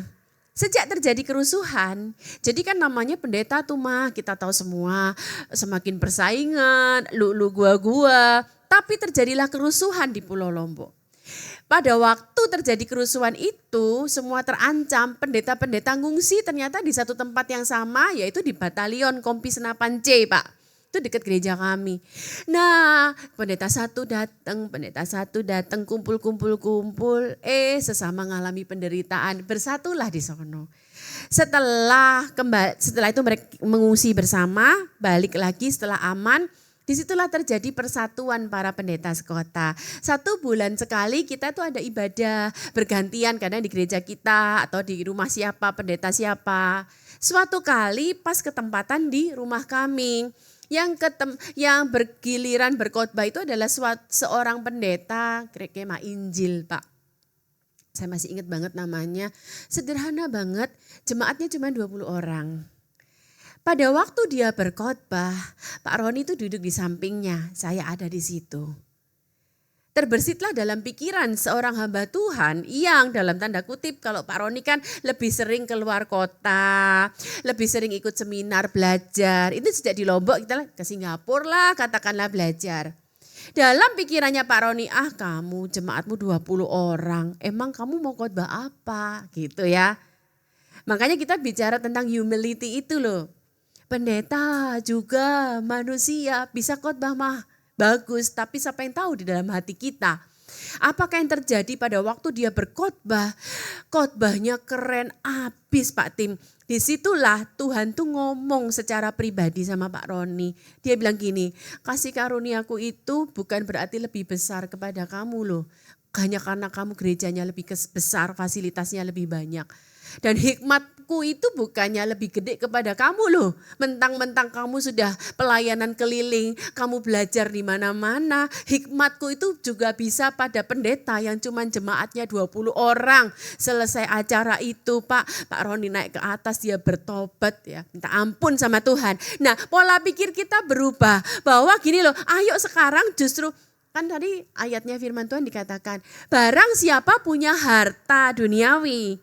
sejak terjadi kerusuhan, jadi kan namanya pendeta tuh mah kita tahu semua, semakin persaingan, lu gua. Tapi terjadilah kerusuhan di Pulau Lombok. Pada waktu terjadi kerusuhan itu semua terancam, pendeta-pendeta ngungsi ternyata di satu tempat yang sama, yaitu di Batalion Kompi Senapan C, Pak. Itu dekat gereja kami. Nah, pendeta satu datang, kumpul, sesama ngalami penderitaan, bersatulah di sono. Setelah itu mereka mengungsi bersama, balik lagi setelah aman. Disitulah terjadi persatuan para pendeta sekota. 1 bulan sekali kita tuh ada ibadah bergantian, kadang di gereja kita atau di rumah siapa, pendeta siapa. Suatu kali pas ketempatan di rumah kami, yang bergiliran berkhotbah itu adalah seorang pendeta kema Injil, Pak. Saya masih ingat banget namanya, sederhana banget, jemaatnya cuma 20 orang. Pada waktu dia berkhotbah, Pak Roni itu duduk di sampingnya, saya ada di situ. Terbersitlah dalam pikiran seorang hamba Tuhan yang dalam tanda kutip kalau Pak Roni kan lebih sering keluar kota, lebih sering ikut seminar belajar. Itu sejak di Lombok kita ke Singapura lah katakanlah belajar. Dalam pikirannya Pak Roni, kamu jemaatmu 20 orang, emang kamu mau khotbah apa gitu ya. Makanya kita bicara tentang humility itu loh. Pendeta juga manusia, bisa khotbah mah bagus, tapi siapa yang tahu di dalam hati kita. Apakah yang terjadi pada waktu dia berkhotbah? Khotbahnya keren abis Pak Tim. Disitulah Tuhan tuh ngomong secara pribadi sama Pak Roni. Dia bilang gini, kasih karuniaku itu bukan berarti lebih besar kepada kamu loh. Hanya karena kamu gerejanya lebih besar, fasilitasnya lebih banyak. Dan hikmatku itu bukannya lebih gede kepada kamu loh. Mentang-mentang kamu sudah pelayanan keliling, kamu belajar di mana-mana. Hikmatku itu juga bisa pada pendeta yang cuma jemaatnya 20 orang. Selesai acara itu Pak Roni naik ke atas, dia bertobat ya. Minta ampun sama Tuhan. Nah, pola pikir kita berubah. Bahwa gini loh, ayo sekarang justru kan tadi ayatnya firman Tuhan dikatakan, barang siapa punya harta duniawi.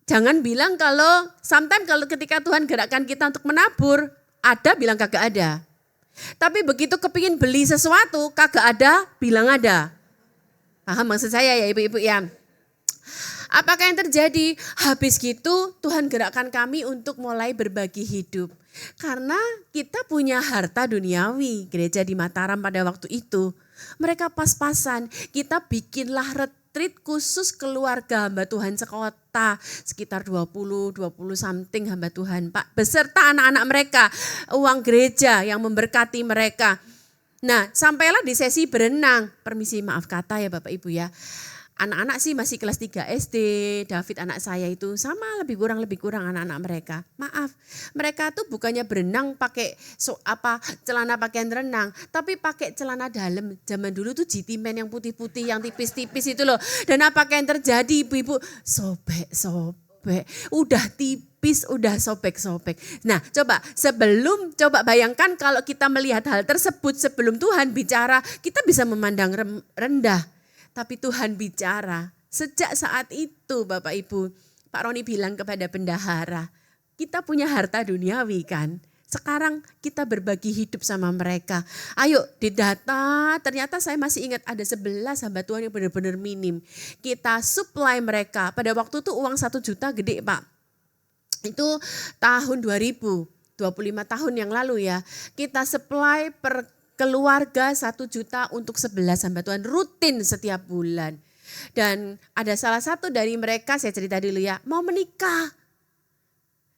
Jangan bilang kalau ketika Tuhan gerakkan kita untuk menabur, ada bilang kagak ada. Tapi begitu kepingin beli sesuatu, kagak ada, bilang ada. Paham maksud saya ya ibu-ibu ya? Apakah yang terjadi? Habis gitu Tuhan gerakkan kami untuk mulai berbagi hidup. Karena kita punya harta duniawi, gereja di Mataram pada waktu itu. Mereka pas-pasan, kita bikinlah retreat khusus keluarga hamba Tuhan sekota. Sekitar 20 something hamba Tuhan Pak. Beserta anak-anak mereka, uang gereja yang memberkati mereka. Nah sampailah di sesi berenang, permisi maaf kata ya Bapak Ibu ya. Anak-anak sih masih kelas 3 SD, David anak saya itu sama lebih kurang anak-anak mereka. Maaf, mereka tuh bukannya berenang pakai celana pakaian renang, tapi pakai celana dalam. Zaman dulu tuh GT Men yang putih-putih, yang tipis-tipis itu loh. Dan apakah yang terjadi ibu-ibu? Sobek. Udah tipis, udah sobek-sobek. Nah coba bayangkan kalau kita melihat hal tersebut sebelum Tuhan bicara, kita bisa memandang rendah. Tapi Tuhan bicara. Sejak saat itu Bapak Ibu, Pak Roni bilang kepada bendahara, kita punya harta duniawi kan. Sekarang kita berbagi hidup sama mereka. Ayo didata, ternyata saya masih ingat ada 11 hamba Tuhan yang benar-benar minim. Kita supply mereka. Pada waktu itu uang 1 juta gede Pak. Itu tahun 2000, 25 tahun yang lalu ya. Kita supply per keluarga 1 juta untuk 11 hamba Tuhan rutin setiap bulan. Dan ada salah satu dari mereka, saya cerita dulu ya, mau menikah.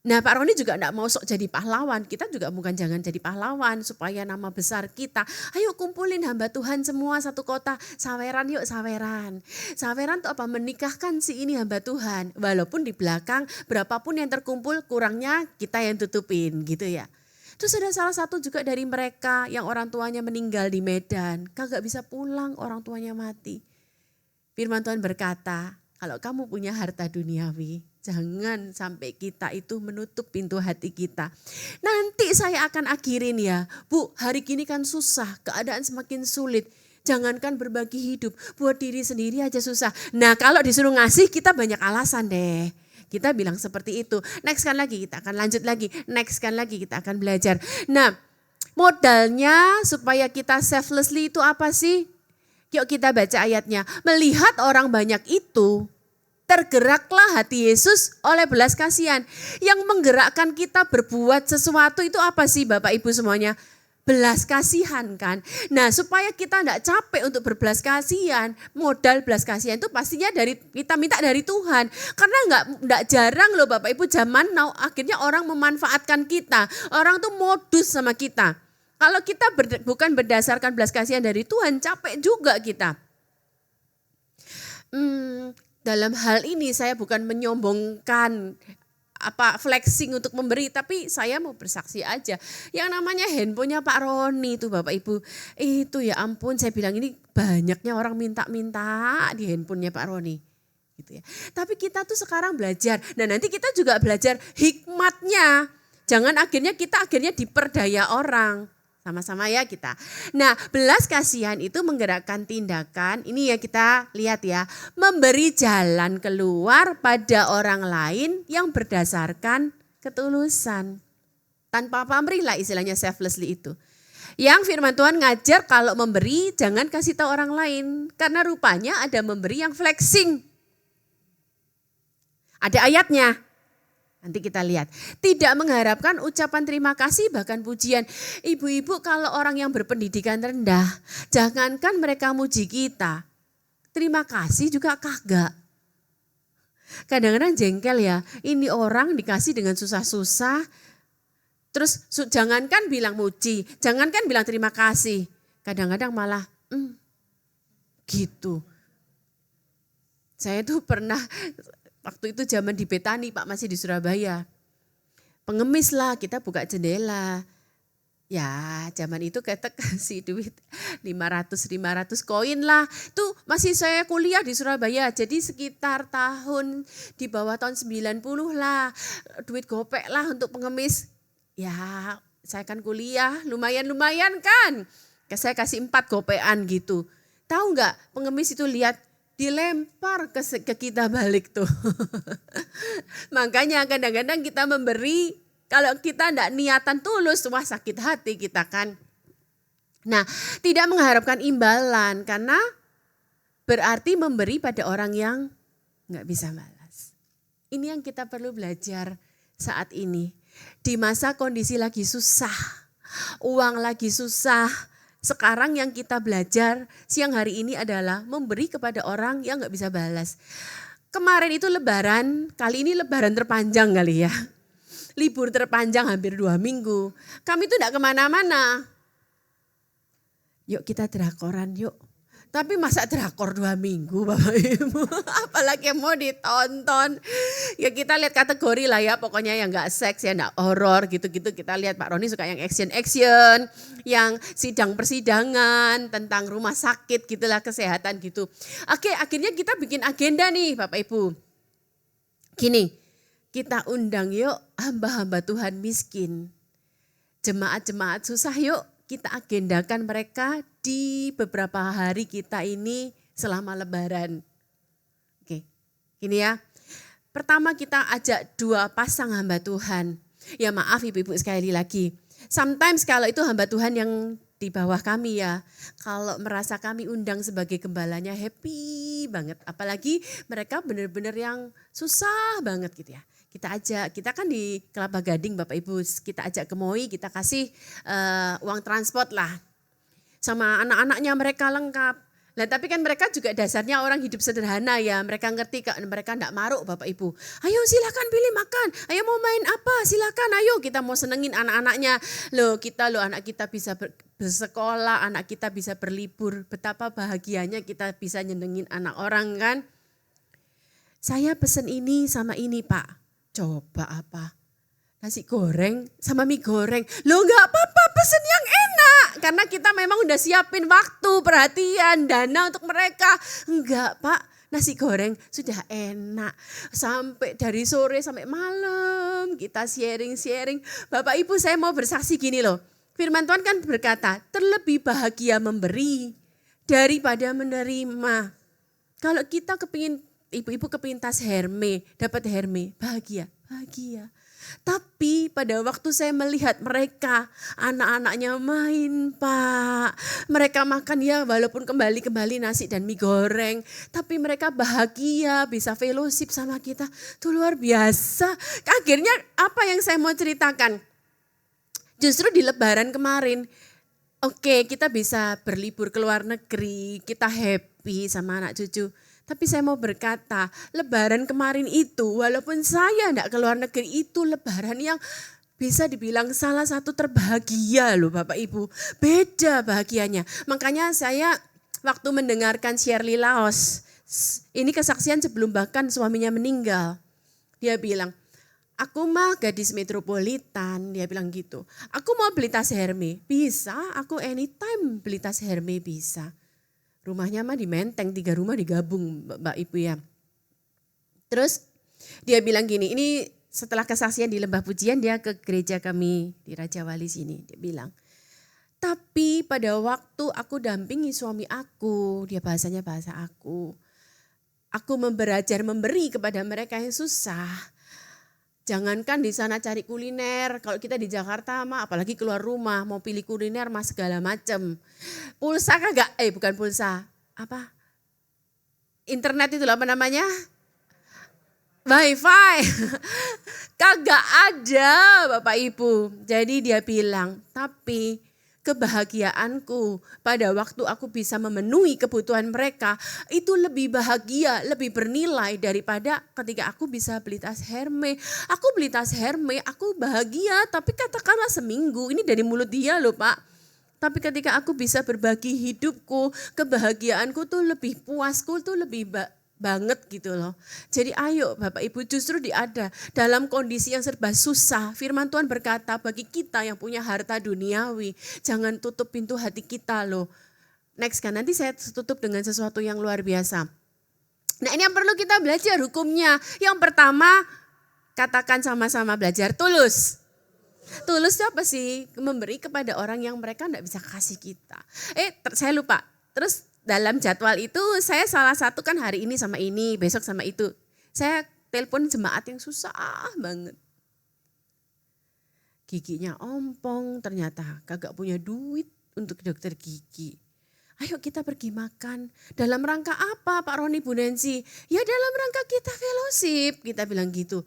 Nah Pak Roni juga enggak mau sok jadi pahlawan, kita juga bukan jangan jadi pahlawan supaya nama besar kita. Ayo kumpulin hamba Tuhan semua satu kota, saweran yuk saweran. Saweran tuh apa? Menikahkan si ini hamba Tuhan. Walaupun di belakang berapapun yang terkumpul kurangnya kita yang tutupin gitu ya. Terus ada salah satu juga dari mereka yang orang tuanya meninggal di Medan, kagak bisa pulang, orang tuanya mati. Firman Tuhan berkata, kalau kamu punya harta duniawi, jangan sampai kita itu menutup pintu hati kita. Nanti saya akan akhirin ya. Bu, hari gini kan susah, keadaan semakin sulit. Jangankan berbagi hidup, buat diri sendiri aja susah. Nah kalau disuruh ngasih kita banyak alasan deh. Kita bilang seperti itu. Next kan lagi, kita akan lanjut lagi. Next kan lagi, kita akan belajar. Nah modalnya supaya kita selflessly itu apa sih? Yuk kita baca ayatnya. Melihat orang banyak itu, tergeraklah hati Yesus oleh belas kasihan. Yang menggerakkan kita berbuat sesuatu itu apa sih Bapak Ibu semuanya? Belas kasihan kan. Nah supaya kita tidak capek untuk berbelas kasihan, modal belas kasihan itu pastinya dari kita minta dari Tuhan. Karena enggak jarang loh Bapak Ibu zaman now akhirnya orang memanfaatkan kita. Orang tuh modus sama kita. Kalau kita bukan berdasarkan belas kasihan dari Tuhan, capek juga kita. Dalam hal ini saya bukan menyombongkan flexing untuk memberi, tapi saya mau bersaksi aja. Yang namanya handphonenya Pak Roni itu Bapak Ibu, itu ya ampun saya bilang ini banyaknya orang minta-minta di handphonenya Pak Roni. Gitu ya. Tapi kita tuh sekarang belajar, nah nanti kita juga belajar hikmatnya. Jangan kita akhirnya diperdaya orang. Sama-sama ya kita. Nah belas kasihan itu menggerakkan tindakan, ini ya kita lihat ya. Memberi jalan keluar pada orang lain yang berdasarkan ketulusan. Tanpa pamrih lah istilahnya selflessly itu. Yang firman Tuhan ngajar kalau memberi jangan kasih tahu orang lain. Karena rupanya ada memberi yang flexing. Ada ayatnya. Nanti kita lihat. Tidak mengharapkan ucapan terima kasih bahkan pujian. Ibu-ibu kalau orang yang berpendidikan rendah, jangankan mereka muji kita, terima kasih juga kagak. Kadang-kadang jengkel ya, ini orang dikasih dengan susah-susah, terus jangankan bilang muji, jangankan bilang terima kasih. Kadang-kadang malah gitu. Saya tuh pernah waktu itu zaman di Betani Pak masih di Surabaya. Pengemis lah kita buka jendela. Ya zaman itu kita kasih duit 500 koin lah. Tuh masih saya kuliah di Surabaya. Jadi sekitar tahun di bawah tahun 90 lah. Duit gopek lah untuk pengemis. Ya saya kan kuliah lumayan kan. Saya kasih 4 gopean gitu. Tahu nggak pengemis itu lihat dilempar ke kita balik tuh. Makanya kadang-kadang kita memberi, kalau kita enggak niatan tulus, wah sakit hati kita kan. Nah tidak mengharapkan imbalan karena berarti memberi pada orang yang enggak bisa balas. Ini yang kita perlu belajar saat ini. Di masa kondisi lagi susah, uang lagi susah. Sekarang yang kita belajar siang hari ini adalah memberi kepada orang yang gak bisa balas. Kemarin itu lebaran, kali ini lebaran terpanjang kali ya. Libur terpanjang hampir 2 minggu. Kami tuh gak kemana-mana. Yuk kita drakoran yuk. Tapi masa drakor 2 minggu Bapak Ibu. Apalagi yang mau ditonton. Ya kita lihat kategori lah ya. Pokoknya yang gak seks ya gak horor gitu-gitu. Kita lihat Pak Roni suka yang action-action. Yang sidang-persidangan tentang rumah sakit gitulah kesehatan gitu. Oke akhirnya kita bikin agenda nih Bapak Ibu. Gini kita undang yuk hamba-hamba Tuhan miskin. Jemaat-jemaat susah yuk. Kita agendakan mereka di beberapa hari kita ini selama lebaran. Oke, gini ya. Pertama kita ajak 2 pasang hamba Tuhan. Ya maaf ibu-ibu sekali lagi. Sometimes kalau itu hamba Tuhan yang di bawah kami ya. Kalau merasa kami undang sebagai gembalanya happy banget. Apalagi mereka benar-benar yang susah banget gitu ya. Kita ajak, kita kan di Kelapa Gading Bapak Ibu, kita ajak ke Moi, kita kasih uang transport lah. Sama anak-anaknya mereka lengkap. Nah tapi kan mereka juga dasarnya orang hidup sederhana ya. Mereka ngerti kak, mereka enggak maruk Bapak Ibu. Ayo silakan pilih makan, ayo mau main apa silakan, ayo kita mau senengin anak-anaknya. Loh anak kita bisa bersekolah, anak kita bisa berlibur. Betapa bahagianya kita bisa nyenengin anak orang kan. Saya pesen ini sama ini Pak. Coba apa? Nasi goreng sama mie goreng. Loh gak apa-apa pesen yang enak. Karena kita memang udah siapin waktu, perhatian, dana untuk mereka. Enggak Pak, nasi goreng sudah enak. Sampai dari sore sampai malam kita sharing-sharing. Bapak Ibu saya mau bersaksi gini loh. Firman Tuhan kan berkata, terlebih bahagia memberi daripada menerima. Kalau kita kepingin, ibu-ibu kepingin tas Hermes, dapat Hermes, bahagia. Tapi pada waktu saya melihat mereka, anak-anaknya main Pak. Mereka makan ya walaupun kembali nasi dan mie goreng. Tapi mereka bahagia, bisa fellowship sama kita. Itu luar biasa. Akhirnya apa yang saya mau ceritakan? Justru di Lebaran kemarin, oke kita bisa berlibur ke luar negeri, kita happy sama anak cucu. Tapi saya mau berkata, Lebaran kemarin itu walaupun saya enggak ke luar negeri, itu Lebaran yang bisa dibilang salah satu terbahagia loh Bapak Ibu. Beda bahagianya. Makanya saya waktu mendengarkan Shirley Laos, ini kesaksian sebelum bahkan suaminya meninggal. Dia bilang, aku mah gadis metropolitan, dia bilang gitu. Aku mau beli tas Hermes, bisa, aku anytime beli tas Hermes bisa. Rumahnya mah di Menteng, 3 rumah digabung Mbak Ibu ya. Terus dia bilang gini, ini setelah kesaksian di Lembah Pujian dia ke gereja kami di Raja Wali sini. Dia bilang, tapi pada waktu aku dampingi suami aku, dia bahasanya bahasa aku belajar memberi kepada mereka yang susah. Jangankan di sana cari kuliner, kalau kita di Jakarta mah apalagi keluar rumah mau pilih kuliner mah segala macam. Pulsa kagak, bukan pulsa, apa? Internet itu apa namanya? Wifi. Kagak ada Bapak Ibu. Jadi dia bilang, tapi kebahagiaanku pada waktu aku bisa memenuhi kebutuhan mereka itu lebih bahagia, lebih bernilai daripada ketika aku bisa beli tas Hermes. Aku beli tas Hermes, aku bahagia, tapi katakanlah seminggu, ini dari mulut dia loh Pak. Tapi ketika aku bisa berbagi hidupku, kebahagiaanku tuh lebih puasku tuh lebih banget gitu loh. Jadi ayo Bapak Ibu justru ada dalam kondisi yang serba susah. Firman Tuhan berkata bagi kita yang punya harta duniawi, jangan tutup pintu hati kita loh. Next kan nanti saya tutup dengan sesuatu yang luar biasa. Nah ini yang perlu kita belajar hukumnya. Yang pertama katakan sama-sama belajar tulus. Tulus itu apa sih? Memberi kepada orang yang mereka enggak bisa kasih kita. Saya lupa. Terus dalam jadwal itu saya salah satu kan hari ini sama ini, besok sama itu. Saya telepon jemaat yang susah banget. Giginya ompong, ternyata kagak punya duit untuk dokter gigi. Ayo kita pergi makan. Dalam rangka apa Pak Roni Bu Nancy? Ya dalam rangka kita fellowship. Kita bilang gitu.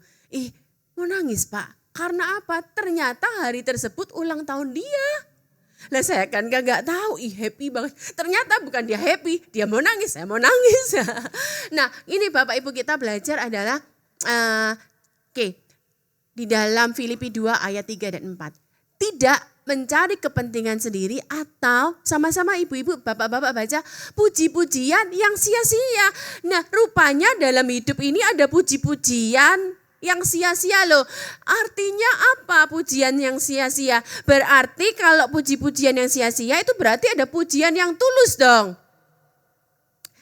Mau nangis Pak. Karena apa? Ternyata hari tersebut ulang tahun dia. Lah saya kan gak tahu, happy banget. Ternyata bukan dia happy, dia mau nangis, saya mau nangis. Nah ini Bapak Ibu kita belajar adalah, di dalam Filipi 2 ayat 3 dan 4. Tidak mencari kepentingan sendiri atau sama-sama ibu-ibu, bapak-bapak baca puji-pujian yang sia-sia. Nah rupanya dalam hidup ini ada puji-pujian yang sia-sia loh. Artinya apa pujian yang sia-sia? Berarti kalau puji-pujian yang sia-sia itu berarti ada pujian yang tulus dong.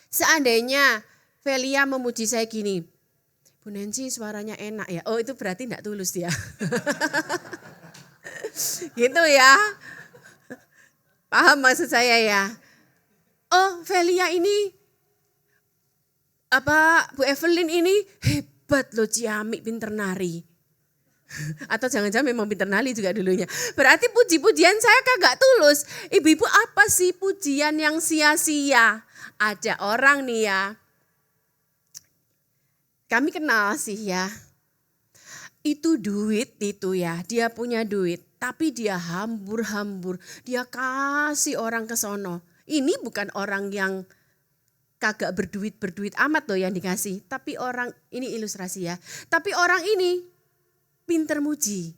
Seandainya Velia memuji saya gini, Bu Nancy suaranya enak ya. Oh itu berarti enggak tulus dia. Gitu ya. Paham maksud saya ya. Oh Velia ini, Bu Evelyn ini hebat loh Ciamik pinter nari. Atau jangan-jangan memang pinter nari juga dulunya. Berarti puji-pujian saya kagak tulus. Ibu-ibu apa sih pujian yang sia-sia? Ada orang nih ya. Kami kenal sih ya. Itu duit itu ya. Dia punya duit. Tapi dia hambur-hambur. Dia kasih orang ke sono. Ini bukan orang yang kagak berduit amat loh yang dikasih. Tapi orang, ini ilustrasi ya. Tapi orang ini pinter muji.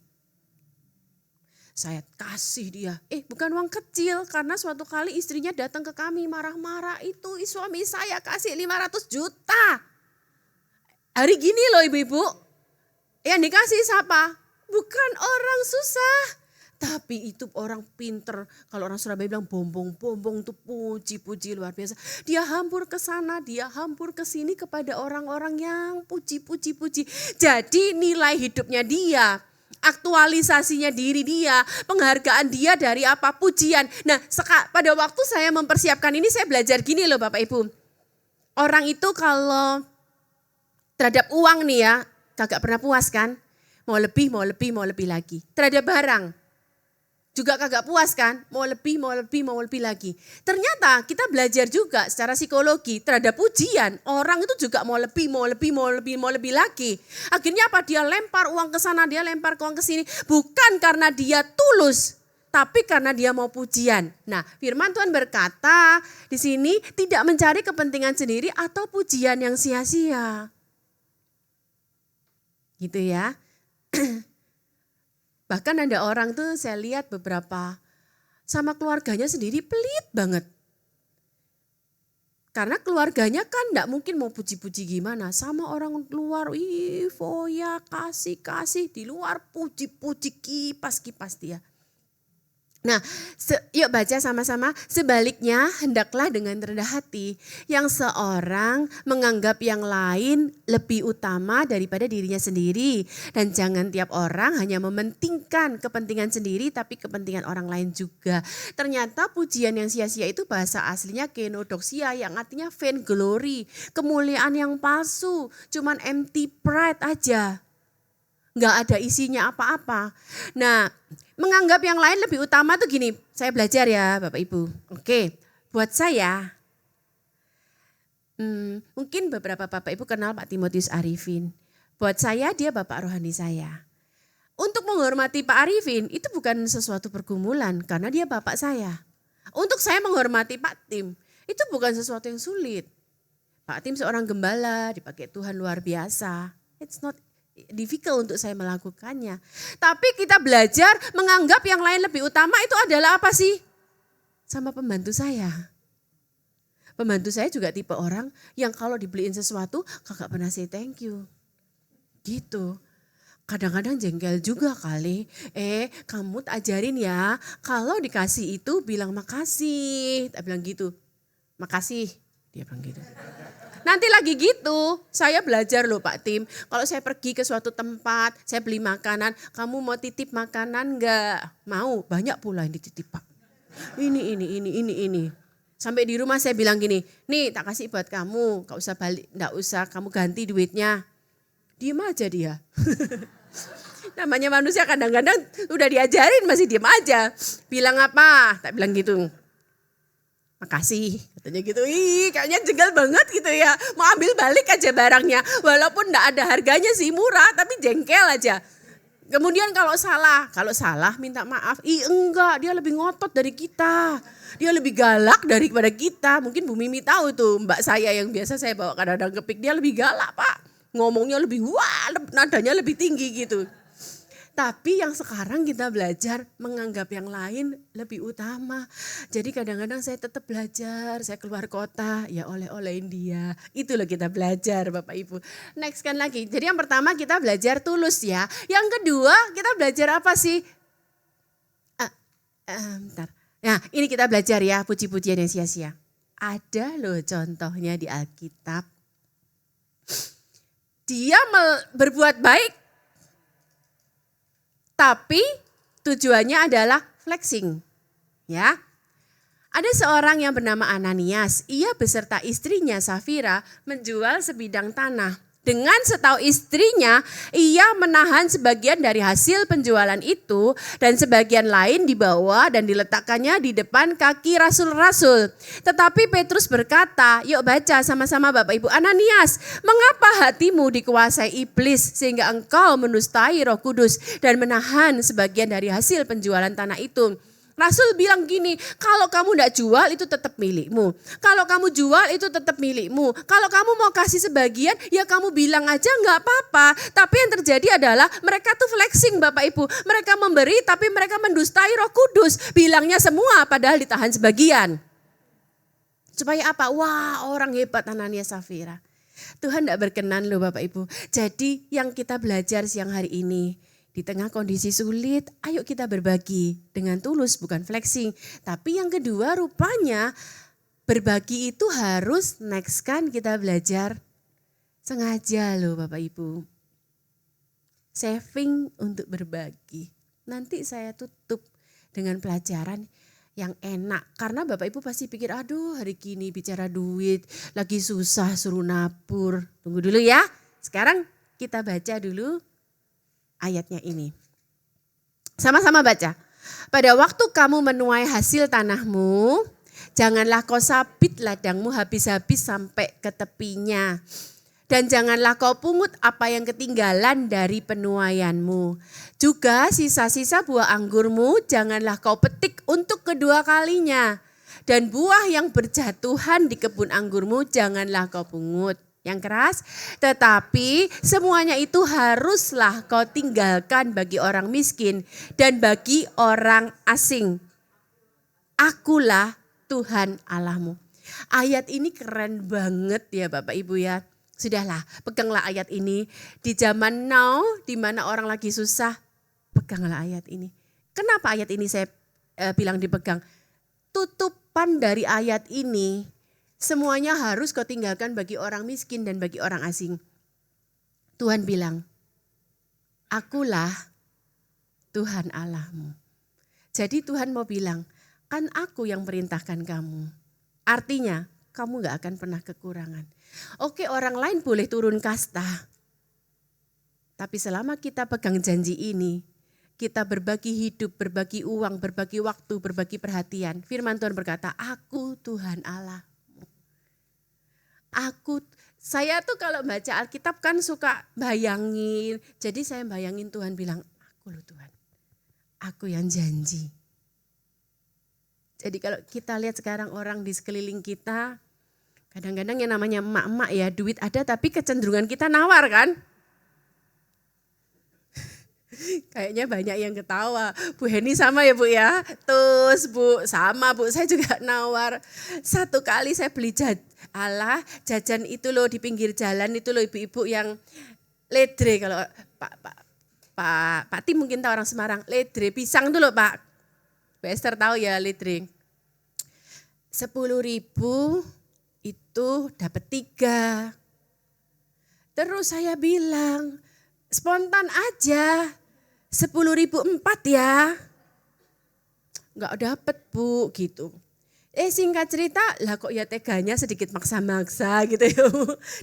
Saya kasih dia. Bukan uang kecil, karena suatu kali istrinya datang ke kami marah-marah. Itu suami saya kasih 500 juta. Hari gini loh ibu-ibu. Yang dikasih siapa? Bukan orang susah. Tapi itu orang pinter. Kalau orang Surabaya bilang bombong-bombong tuh puji-puji luar biasa. Dia hampur ke sana, dia hampur ke sini kepada orang-orang yang puji-puji-puji. Jadi nilai hidupnya dia, aktualisasinya diri dia, penghargaan dia dari apa? Pujian. Nah pada waktu saya mempersiapkan ini saya belajar gini loh Bapak Ibu. Orang itu kalau terhadap uang nih ya, kagak pernah puas kan? Mau lebih lagi. Terhadap barang juga kagak puas kan, mau lebih lagi. Ternyata kita belajar juga secara psikologi terhadap pujian, orang itu juga mau lebih lagi. Akhirnya apa? Dia lempar uang ke sana, dia lempar uang ke sini, bukan karena dia tulus, tapi karena dia mau pujian. Nah, firman Tuhan berkata di sini tidak mencari kepentingan sendiri atau pujian yang sia-sia. Gitu ya. Bahkan ada orang tuh saya lihat beberapa sama keluarganya sendiri pelit banget. Karena keluarganya kan enggak mungkin mau puji-puji gimana. Sama orang luar, foya, kasih. Di luar puji-puji kipas-kipas dia. Nah, yuk baca sama-sama. Sebaliknya hendaklah dengan rendah hati. Yang seorang menganggap yang lain lebih utama daripada dirinya sendiri. Dan jangan tiap orang hanya mementingkan kepentingan sendiri tapi kepentingan orang lain juga. Ternyata pujian yang sia-sia itu bahasa aslinya kenodoxia yang artinya vain glory. Kemuliaan yang palsu, cuman empty pride aja. Nggak ada isinya apa-apa. Nah, menganggap yang lain lebih utama tuh gini, saya belajar ya Bapak Ibu. Oke, buat saya, mungkin beberapa Bapak Ibu kenal Pak Timotius Arifin. Buat saya dia Bapak rohani saya. Untuk menghormati Pak Arifin itu bukan sesuatu pergumulan karena dia Bapak saya. Untuk saya menghormati Pak Tim itu bukan sesuatu yang sulit. Pak Tim seorang gembala, dipakai Tuhan luar biasa. It's not difficult untuk saya melakukannya. Tapi kita belajar menganggap yang lain lebih utama itu adalah apa sih? Sama pembantu saya. Pembantu saya juga tipe orang yang kalau dibeliin sesuatu kagak pernah say thank you. Gitu. Kadang-kadang jengkel juga kali. Kamu ajarin ya, kalau dikasih itu bilang makasih. Tak bilang gitu. Makasih. Dia bilang gitu. Nanti lagi gitu, saya belajar loh Pak Tim. Kalau saya pergi ke suatu tempat, saya beli makanan, kamu mau titip makanan enggak? Mau, banyak pula yang dititip Pak. Ini. Sampai di rumah saya bilang gini, nih tak kasih buat kamu, gak usah balik, gak usah kamu ganti duitnya. Diem aja dia. Namanya manusia kadang-kadang udah diajarin masih diem aja. Bilang apa? Tak bilang gitu. Makasih, katanya gitu. Kayaknya jengkel banget gitu ya. Mau ambil balik aja barangnya. Walaupun enggak ada harganya sih murah, tapi jengkel aja. Kemudian kalau salah minta maaf. Enggak, dia lebih ngotot dari kita. Dia lebih galak daripada kita. Mungkin Bu Mimi tahu tuh mbak saya yang biasa saya bawa kadang-kadang kepik. Dia lebih galak Pak. Ngomongnya lebih nadanya lebih tinggi gitu. Tapi yang sekarang kita belajar menganggap yang lain lebih utama. Jadi kadang-kadang saya tetap belajar, saya keluar kota, ya oleh-olehin dia. Itu loh kita belajar Bapak Ibu. Next kan lagi, jadi yang pertama kita belajar tulus ya. Yang kedua kita belajar apa sih? Bentar. Nah ini kita belajar ya puji-pujian yang sia-sia. Ada loh contohnya di Alkitab. Dia berbuat baik. Tapi tujuannya adalah flexing. Ya. Ada seorang yang bernama Ananias, ia beserta istrinya Safira menjual sebidang tanah. Dengan setahu istrinya, ia menahan sebagian dari hasil penjualan itu dan sebagian lain dibawa dan diletakkannya di depan kaki rasul-rasul. Tetapi Petrus berkata, yuk baca sama-sama Bapak Ibu. Ananias, mengapa hatimu dikuasai iblis sehingga engkau menustai Roh Kudus dan menahan sebagian dari hasil penjualan tanah itu? Rasul bilang gini, kalau kamu tidak jual itu tetap milikmu. Kalau kamu jual itu tetap milikmu. Kalau kamu mau kasih sebagian ya kamu bilang aja nggak apa-apa. Tapi yang terjadi adalah mereka tuh flexing Bapak Ibu. Mereka memberi tapi mereka mendustai Roh Kudus. Bilangnya semua padahal ditahan sebagian. Supaya apa? Wah, orang hebat Anania Safira. Tuhan tidak berkenan loh Bapak Ibu. Jadi yang kita belajar siang hari ini. Di tengah kondisi sulit, ayo kita berbagi dengan tulus, bukan flexing. Tapi yang kedua rupanya berbagi itu harus next kan kita belajar sengaja loh Bapak Ibu. Saving untuk berbagi. Nanti saya tutup dengan pelajaran yang enak. Karena Bapak Ibu pasti pikir, aduh hari gini bicara duit, lagi susah suruh nabur. Tunggu dulu ya, sekarang kita baca dulu ayatnya ini. Sama-sama baca. Pada waktu kamu menuai hasil tanahmu, janganlah kau sabit ladangmu habis-habis sampai ke tepinya. Dan janganlah kau pungut apa yang ketinggalan dari penuaianmu. Juga sisa-sisa buah anggurmu janganlah kau petik untuk kedua kalinya. Dan buah yang berjatuhan di kebun anggurmu janganlah kau pungut. Yang keras, tetapi semuanya itu haruslah kau tinggalkan bagi orang miskin dan bagi orang asing. Akulah Tuhan Allahmu. Ayat ini keren banget ya Bapak Ibu ya. Sudahlah, peganglah ayat ini. Di zaman now, di mana orang lagi susah, peganglah ayat ini. Kenapa ayat ini saya bilang dipegang? Tutupan dari ayat ini, semuanya harus kau tinggalkan bagi orang miskin dan bagi orang asing. Tuhan bilang, akulah Tuhan Allahmu. Jadi Tuhan mau bilang, kan aku yang perintahkan kamu. Artinya kamu gak akan pernah kekurangan. Oke, orang lain boleh turun kasta. Tapi selama kita pegang janji ini, kita berbagi hidup, berbagi uang, berbagi waktu, berbagi perhatian. Firman Tuhan berkata, aku Tuhan Allah. Saya tuh kalau baca Alkitab kan suka bayangin. Jadi saya bayangin Tuhan bilang, aku loh Tuhan. Aku yang janji. Jadi kalau kita lihat sekarang orang di sekeliling kita, kadang-kadang yang namanya emak-emak ya, duit ada tapi kecenderungan kita nawar kan. Kayaknya banyak yang ketawa. Bu Heni sama ya Bu ya? Terus Bu, sama Bu, saya juga nawar. Satu kali saya beli jajan itu loh di pinggir jalan itu loh ibu-ibu yang ledre. Kalau Pak Tim mungkin tahu orang Semarang. Ledre, pisang tuh loh Pak. Bu Esther tahu ya ledre. 10.000 itu dapat 3. Terus saya bilang, spontan aja. 10.000 4 ya. Enggak dapat Bu gitu. Singkat cerita, lah kok ya teganya sedikit maksa-maksa gitu ya.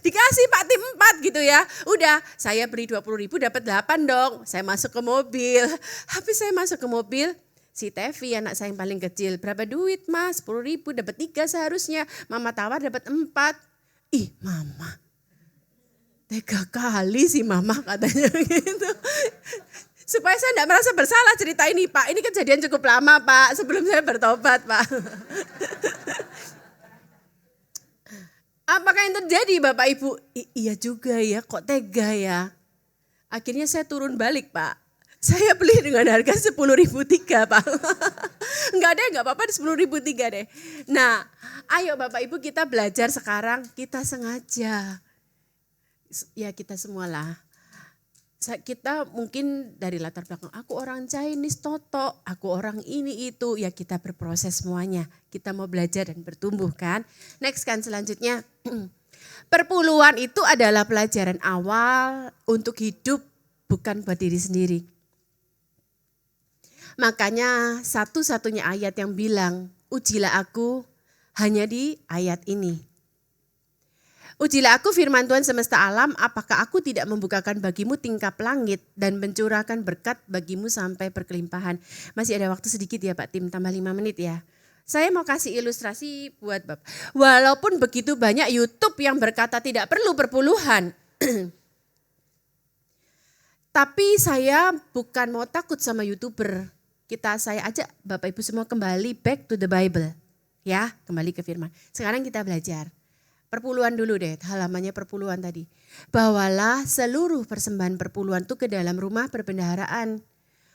Dikasih Pak Tim 4 gitu ya. Udah, saya beri 20.000 dapat 8 dong. Saya masuk ke mobil. Habis saya masuk ke mobil, si Tevi anak saya yang paling kecil, berapa duit Mas? 10.000 dapat 3 seharusnya. Mama tawar dapat 4. Ih Mama, tega kali sih Mama katanya gitu. Supaya saya tidak merasa bersalah cerita ini Pak. Ini kejadian cukup lama Pak, sebelum saya bertobat Pak. Apakah yang terjadi Bapak Ibu? Iya juga ya, kok tega ya. Akhirnya saya turun balik Pak. Saya beli dengan harga 10.000 3 Pak. Enggak deh, enggak apa-apa 10.000 3 deh. Nah, ayo Bapak Ibu kita belajar sekarang, kita sengaja. Ya kita semualah. Kita mungkin dari latar belakang, aku orang Chinese, Toto, aku orang ini itu. Ya kita berproses semuanya. Kita mau belajar dan bertumbuh kan. Next kan selanjutnya. Perpuluhan itu adalah pelajaran awal untuk hidup, bukan buat diri sendiri. Makanya satu-satunya ayat yang bilang, ujilah aku hanya di ayat ini. Ujilah aku firman Tuhan semesta alam, apakah aku tidak membukakan bagimu tingkap langit dan mencurahkan berkat bagimu sampai berkelimpahan. Masih ada waktu sedikit ya Pak Tim, tambah 5 menit ya. Saya mau kasih ilustrasi buat Bapak. Walaupun begitu banyak YouTube yang berkata tidak perlu perpuluhan. Tapi saya bukan mau takut sama YouTuber. saya ajak Bapak Ibu semua kembali back to the Bible. Ya, kembali ke firman. Sekarang kita belajar. Perpuluhan dulu deh, halamannya perpuluhan tadi. Bawalah seluruh persembahan perpuluhan itu ke dalam rumah perbendaharaan.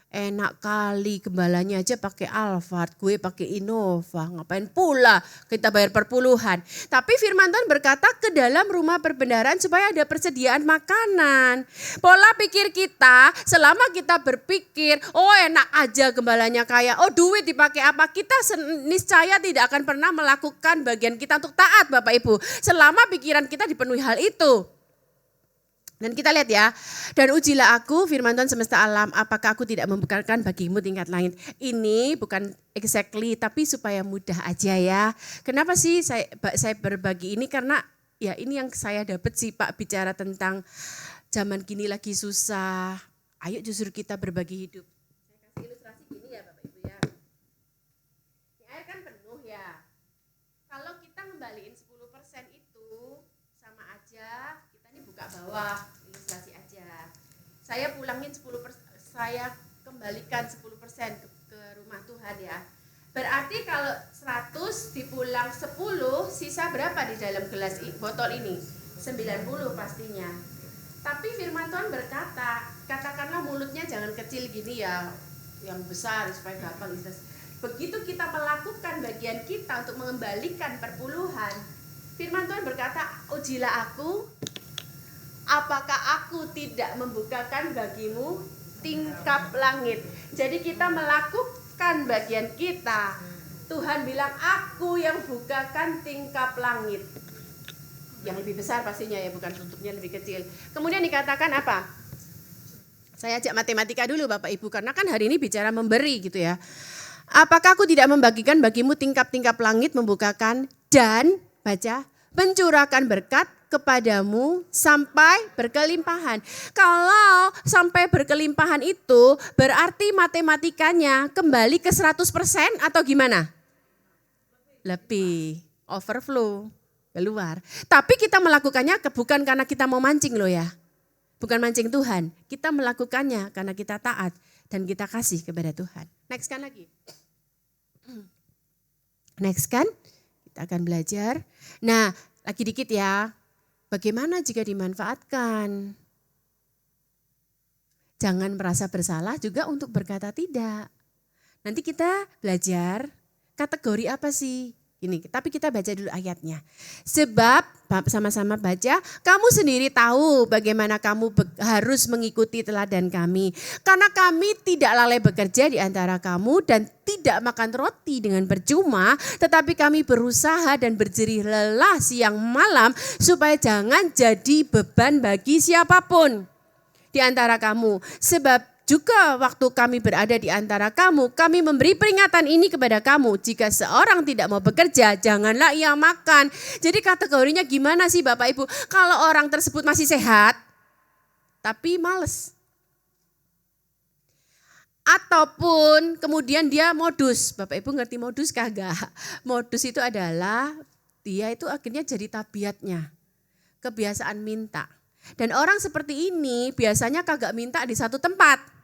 Enak kali gembalanya aja pakai Alphard, gue pakai Innova, ngapain pula kita bayar perpuluhan. Tapi firman Tuhan berkata ke dalam rumah perbendaharaan supaya ada persediaan makanan. Pola pikir kita selama kita berpikir, oh enak aja gembalanya kaya, oh duit dipakai apa, kita niscaya tidak akan pernah melakukan bagian kita untuk taat Bapak Ibu. Selama pikiran kita dipenuhi hal itu. Dan kita lihat ya, dan ujilah aku firman Tuhan semesta alam, apakah aku tidak membukakan bagimu tingkat langit. Ini bukan exactly, tapi supaya mudah aja ya. Kenapa sih saya berbagi ini? Karena ya ini yang saya dapat sih Pak, bicara tentang zaman gini lagi susah. Ayo justru kita berbagi hidup. Saya kasih ilustrasi gini ya Bapak Ibu ya. Ini air kan penuh ya. Kalau kita ngembaliin 10% itu sama aja buka bawah, ilustrasi aja. Saya pulangin 10%, saya kembalikan 10% ke rumah Tuhan ya. Berarti kalau 100 dipulang 10, sisa berapa di dalam gelas botol ini? 90 pastinya. Tapi firman Tuhan berkata, katakanlah mulutnya jangan kecil gini ya, yang besar supaya gampang. Begitu kita melakukan bagian kita untuk mengembalikan perpuluhan, firman Tuhan berkata, ujilah aku, apakah aku tidak membukakan bagimu tingkap langit. Jadi kita melakukan bagian kita. Tuhan bilang, aku yang bukakan tingkap langit. Yang lebih besar pastinya ya, bukan tutupnya lebih kecil. Kemudian dikatakan apa? Saya ajak matematika dulu Bapak Ibu, karena kan hari ini bicara memberi gitu ya. Apakah aku tidak membagikan bagimu tingkap-tingkap langit, membukakan dan, baca, mencurahkan berkat kepadamu sampai berkelimpahan. Kalau sampai berkelimpahan itu berarti matematikanya kembali ke 100% atau gimana? Lebih, overflow, keluar. Tapi kita melakukannya bukan karena kita mau mancing loh ya. Bukan mancing Tuhan. Kita melakukannya karena kita taat dan kita kasih kepada Tuhan. Next kan lagi. Next kan, kita akan belajar. Nah, lagi dikit ya. Bagaimana jika dimanfaatkan? Jangan merasa bersalah juga untuk berkata tidak. Nanti kita belajar kategori apa sih? Ini, tapi kita baca dulu ayatnya. Sebab, sama-sama baca, kamu sendiri tahu bagaimana kamu harus mengikuti teladan kami. Karena kami tidak lalai bekerja di antara kamu dan tidak makan roti dengan percuma, tetapi kami berusaha dan berjerih lelah siang malam supaya jangan jadi beban bagi siapapun di antara kamu. Sebab juga waktu kami berada di antara kamu, kami memberi peringatan ini kepada kamu. Jika seorang tidak mau bekerja, janganlah ia makan. Jadi kategorinya gimana sih Bapak Ibu? Kalau orang tersebut masih sehat, tapi males. Ataupun kemudian dia modus. Bapak Ibu ngerti modus kagak? Modus itu adalah dia itu akhirnya jadi tabiatnya. Kebiasaan minta. Dan orang seperti ini biasanya kagak minta di satu tempat.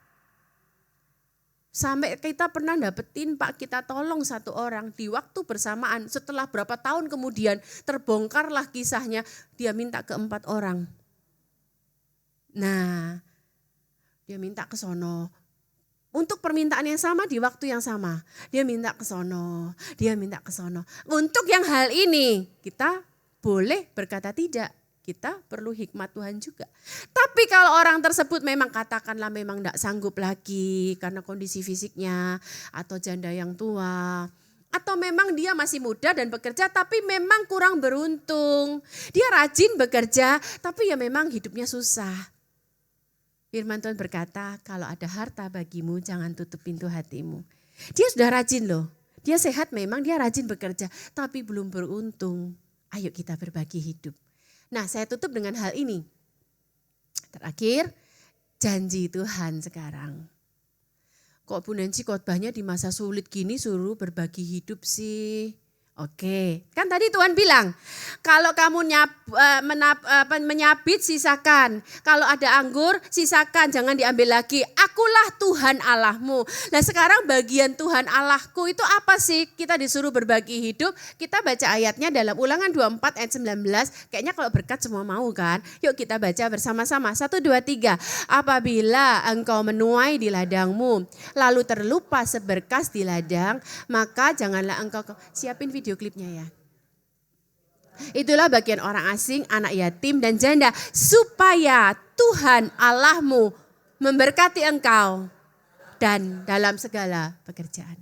Sampai kita pernah dapetin Pak, kita tolong satu orang di waktu bersamaan, setelah berapa tahun kemudian terbongkarlah kisahnya, dia minta ke 4 orang. Nah, dia minta ke sono. Untuk permintaan yang sama di waktu yang sama, dia minta ke sono, dia minta ke sono. Untuk yang hal ini kita boleh berkata tidak. Kita perlu hikmat Tuhan juga. Tapi kalau orang tersebut memang katakanlah memang tidak sanggup lagi karena kondisi fisiknya atau janda yang tua. Atau memang dia masih muda dan bekerja tapi memang kurang beruntung. Dia rajin bekerja tapi ya memang hidupnya susah. Firman Tuhan berkata kalau ada harta bagimu jangan tutup pintu hatimu. Dia sudah rajin loh. Dia sehat memang, dia rajin bekerja tapi belum beruntung. Ayo kita berbagi hidup. Nah, saya tutup dengan hal ini. Terakhir, janji Tuhan sekarang. Kok Bu Nancy khotbahnya di masa sulit gini suruh berbagi hidup sih? Oke, kan tadi Tuhan bilang, kalau kamu menyabit sisakan, kalau ada anggur sisakan, jangan diambil lagi. Akulah Tuhan Allahmu. Nah sekarang bagian Tuhan Allahku itu apa sih? Kita disuruh berbagi hidup, kita baca ayatnya dalam Ulangan 24 ayat 19. Kayaknya kalau berkat semua mau kan? Yuk kita baca bersama-sama, 1, 2, 3. Apabila engkau menuai di ladangmu, lalu terlupa seberkas di ladang, maka janganlah engkau siapin video klipnya ya. Itulah bagian orang asing, anak yatim dan janda, supaya Tuhan Allahmu memberkati engkau dan dalam segala pekerjaan.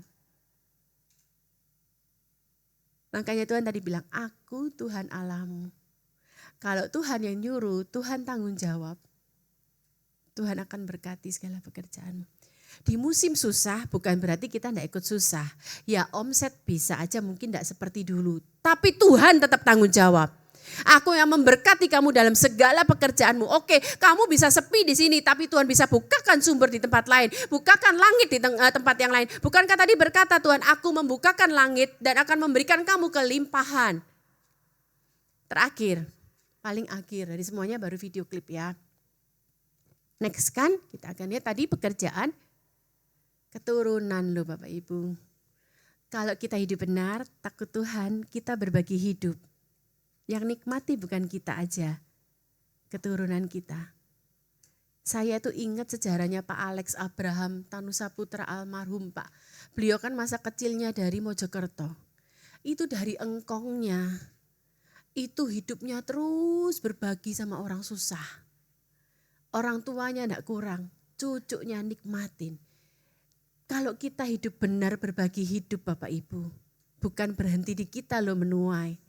Makanya Tuhan tadi bilang, aku Tuhan Allahmu. Kalau Tuhan yang nyuruh, Tuhan tanggung jawab. Tuhan akan berkati segala pekerjaanmu. Di musim susah bukan berarti kita tidak ikut susah. Ya omset bisa aja mungkin tidak seperti dulu. Tapi Tuhan tetap tanggung jawab. Aku yang memberkati kamu dalam segala pekerjaanmu. Oke, kamu bisa sepi di sini, tapi Tuhan bisa bukakan sumber di tempat lain. Bukakan langit di tempat yang lain. Bukankah tadi berkata Tuhan, aku membukakan langit dan akan memberikan kamu kelimpahan. Terakhir, paling akhir dari semuanya baru video klip ya. Next kan, kita akan lihat tadi pekerjaan. Keturunan loh Bapak Ibu. Kalau kita hidup benar, takut Tuhan, kita berbagi hidup. Yang nikmati bukan kita aja, keturunan kita. Saya tuh ingat sejarahnya Pak Alex Abraham Tanusa Putra almarhum Pak. Beliau kan masa kecilnya dari Mojokerto. Itu dari engkongnya, itu hidupnya terus berbagi sama orang susah. Orang tuanya enggak kurang, cucunya nikmatin. Kalau kita hidup benar berbagi hidup Bapak Ibu, bukan berhenti di kita loh menuai.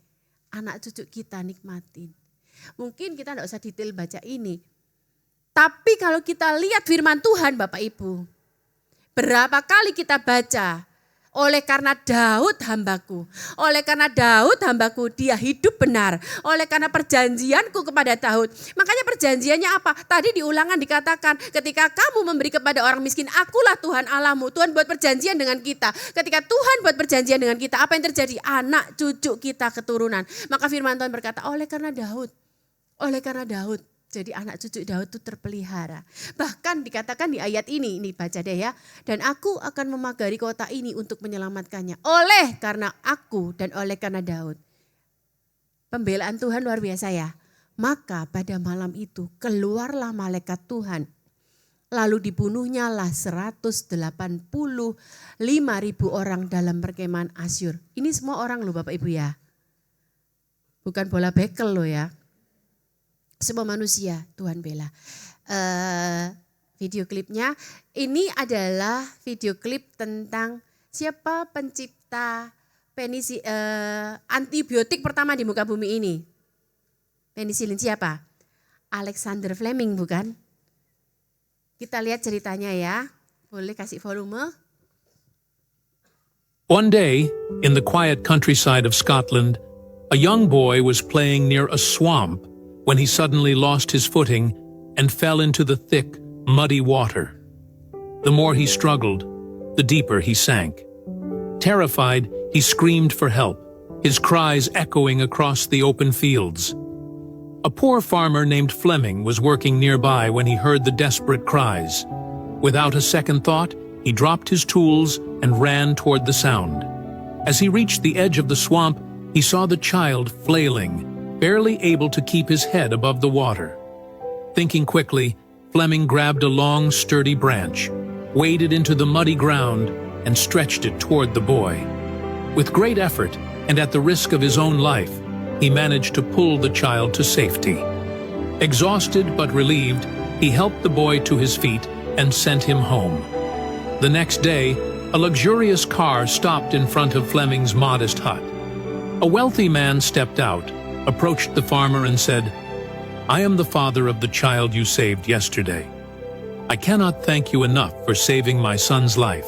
Anak cucu kita nikmatin. Mungkin kita tidak usah detail baca ini. Tapi kalau kita lihat firman Tuhan Bapak Ibu, berapa kali kita baca, oleh karena Daud hambaku, oleh karena Daud hambaku dia hidup benar, oleh karena perjanjianku kepada Daud. Makanya perjanjiannya apa? Tadi di Ulangan dikatakan ketika kamu memberi kepada orang miskin, akulah Tuhan Allahmu. Tuhan buat perjanjian dengan kita. Ketika Tuhan buat perjanjian dengan kita, apa yang terjadi? Anak cucu kita keturunan. Maka firman Tuhan berkata, oleh karena Daud. Jadi anak cucu Daud itu terpelihara. Bahkan dikatakan di ayat ini baca deh ya. Dan aku akan memagari kota ini untuk menyelamatkannya. Oleh karena aku dan oleh karena Daud. Pembelaan Tuhan luar biasa ya. Maka pada malam itu keluarlah malaikat Tuhan. Lalu dibunuhnya lah 185.000 orang dalam perkemahan Asyur. Ini semua orang loh Bapak Ibu ya. Bukan bola bekel loh ya. Semua manusia Tuhan bela. Video klipnya ini adalah video klip tentang siapa pencipta antibiotik pertama di muka bumi ini. Penisilin siapa? Alexander Fleming bukan? Kita lihat ceritanya ya. Boleh kasih volume. One day, in the quiet countryside of Scotland, a young boy was playing near a swamp when he suddenly lost his footing and fell into the thick, muddy water. The more he struggled, the deeper he sank. Terrified, he screamed for help, his cries echoing across the open fields. A poor farmer named Fleming was working nearby when he heard the desperate cries. Without a second thought, he dropped his tools and ran toward the sound. As he reached the edge of the swamp, he saw the child flailing, barely able to keep his head above the water. Thinking quickly, Fleming grabbed a long, sturdy branch, waded into the muddy ground, and stretched it toward the boy. With great effort, and at the risk of his own life, he managed to pull the child to safety. Exhausted but relieved, he helped the boy to his feet and sent him home. The next day, a luxurious car stopped in front of Fleming's modest hut. A wealthy man stepped out, approached the farmer and said, "I am the father of the child you saved yesterday. I cannot thank you enough for saving my son's life.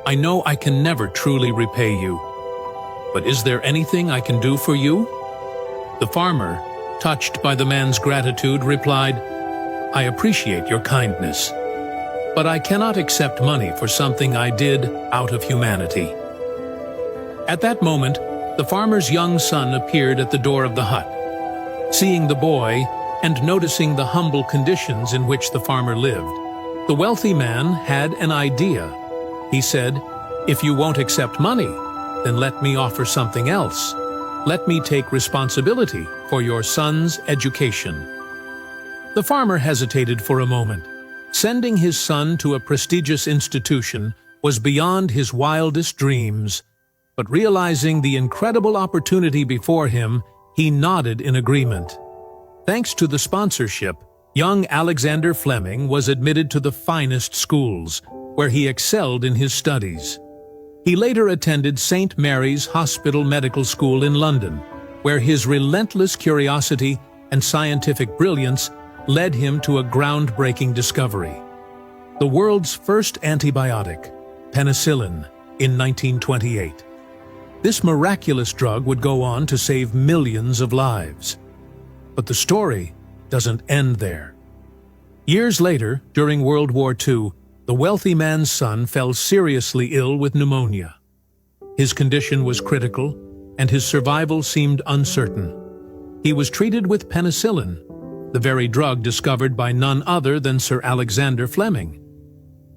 I know I can never truly repay you, but is there anything I can do for you?" The farmer, touched by the man's gratitude, replied, "I appreciate your kindness, but I cannot accept money for something I did out of humanity." At that moment, the farmer's young son appeared at the door of the hut. Seeing the boy and noticing the humble conditions in which the farmer lived, the wealthy man had an idea. He said, "If you won't accept money, then let me offer something else. Let me take responsibility for your son's education." The farmer hesitated for a moment. Sending his son to a prestigious institution was beyond his wildest dreams. But realizing the incredible opportunity before him, he nodded in agreement. Thanks to the sponsorship, young Alexander Fleming was admitted to the finest schools, where he excelled in his studies. He later attended St. Mary's Hospital Medical School in London, where his relentless curiosity and scientific brilliance led him to a groundbreaking discovery: the world's first antibiotic, penicillin, in 1928. This miraculous drug would go on to save millions of lives. But the story doesn't end there. Years later, during World War II, the wealthy man's son fell seriously ill with pneumonia. His condition was critical, and his survival seemed uncertain. He was treated with penicillin, the very drug discovered by none other than Sir Alexander Fleming.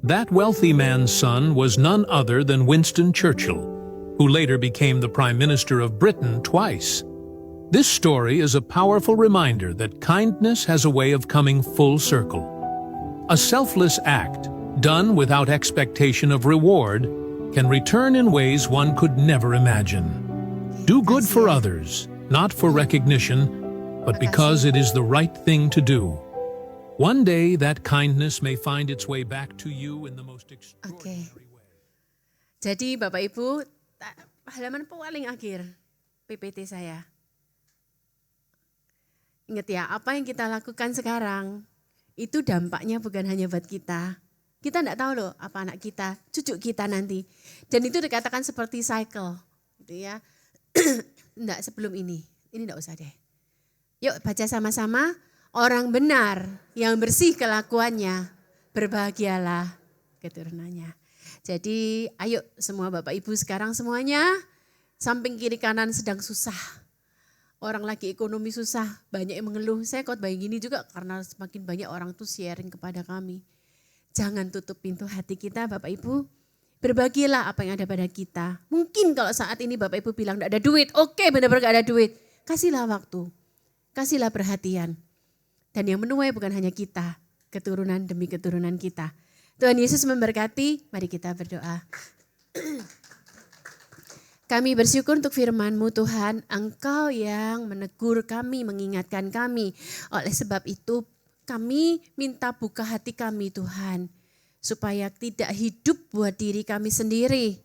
That wealthy man's son was none other than Winston Churchill, who later became the Prime Minister of Britain twice. This story is a powerful reminder that kindness has a way of coming full circle. A selfless act, done without expectation of reward, can return in ways one could never imagine. Do good for others, not for recognition, but because it is the right thing to do. One day that kindness may find its way back to you in the most extraordinary way. Jadi Bapak Ibu, halaman paling akhir PPT saya. Ingat ya, apa yang kita lakukan sekarang, itu dampaknya bukan hanya buat kita. Kita enggak tahu loh apa anak kita, cucu kita nanti. Dan itu dikatakan seperti cycle. Gitu ya. Enggak sebelum ini enggak usah deh. Yuk baca sama-sama, orang benar yang bersih kelakuannya, berbahagialah keturunannya. Jadi ayo semua Bapak Ibu sekarang semuanya, samping kiri kanan sedang susah. Orang lagi ekonomi susah, banyak yang mengeluh. Saya khotbah gini juga karena semakin banyak orang tuh sharing kepada kami. Jangan tutup pintu hati kita Bapak Ibu. Berbagilah apa yang ada pada kita. Mungkin kalau saat ini Bapak Ibu bilang tidak ada duit. Oke, benar-benar gak ada duit. Kasihlah waktu. Kasihlah perhatian. Dan yang menuai bukan hanya kita, keturunan demi keturunan kita. Tuhan Yesus memberkati, mari kita berdoa. Kami bersyukur untuk firman-Mu Tuhan, Engkau yang menegur kami, mengingatkan kami. Oleh sebab itu kami minta buka hati kami Tuhan, supaya tidak hidup buat diri kami sendiri.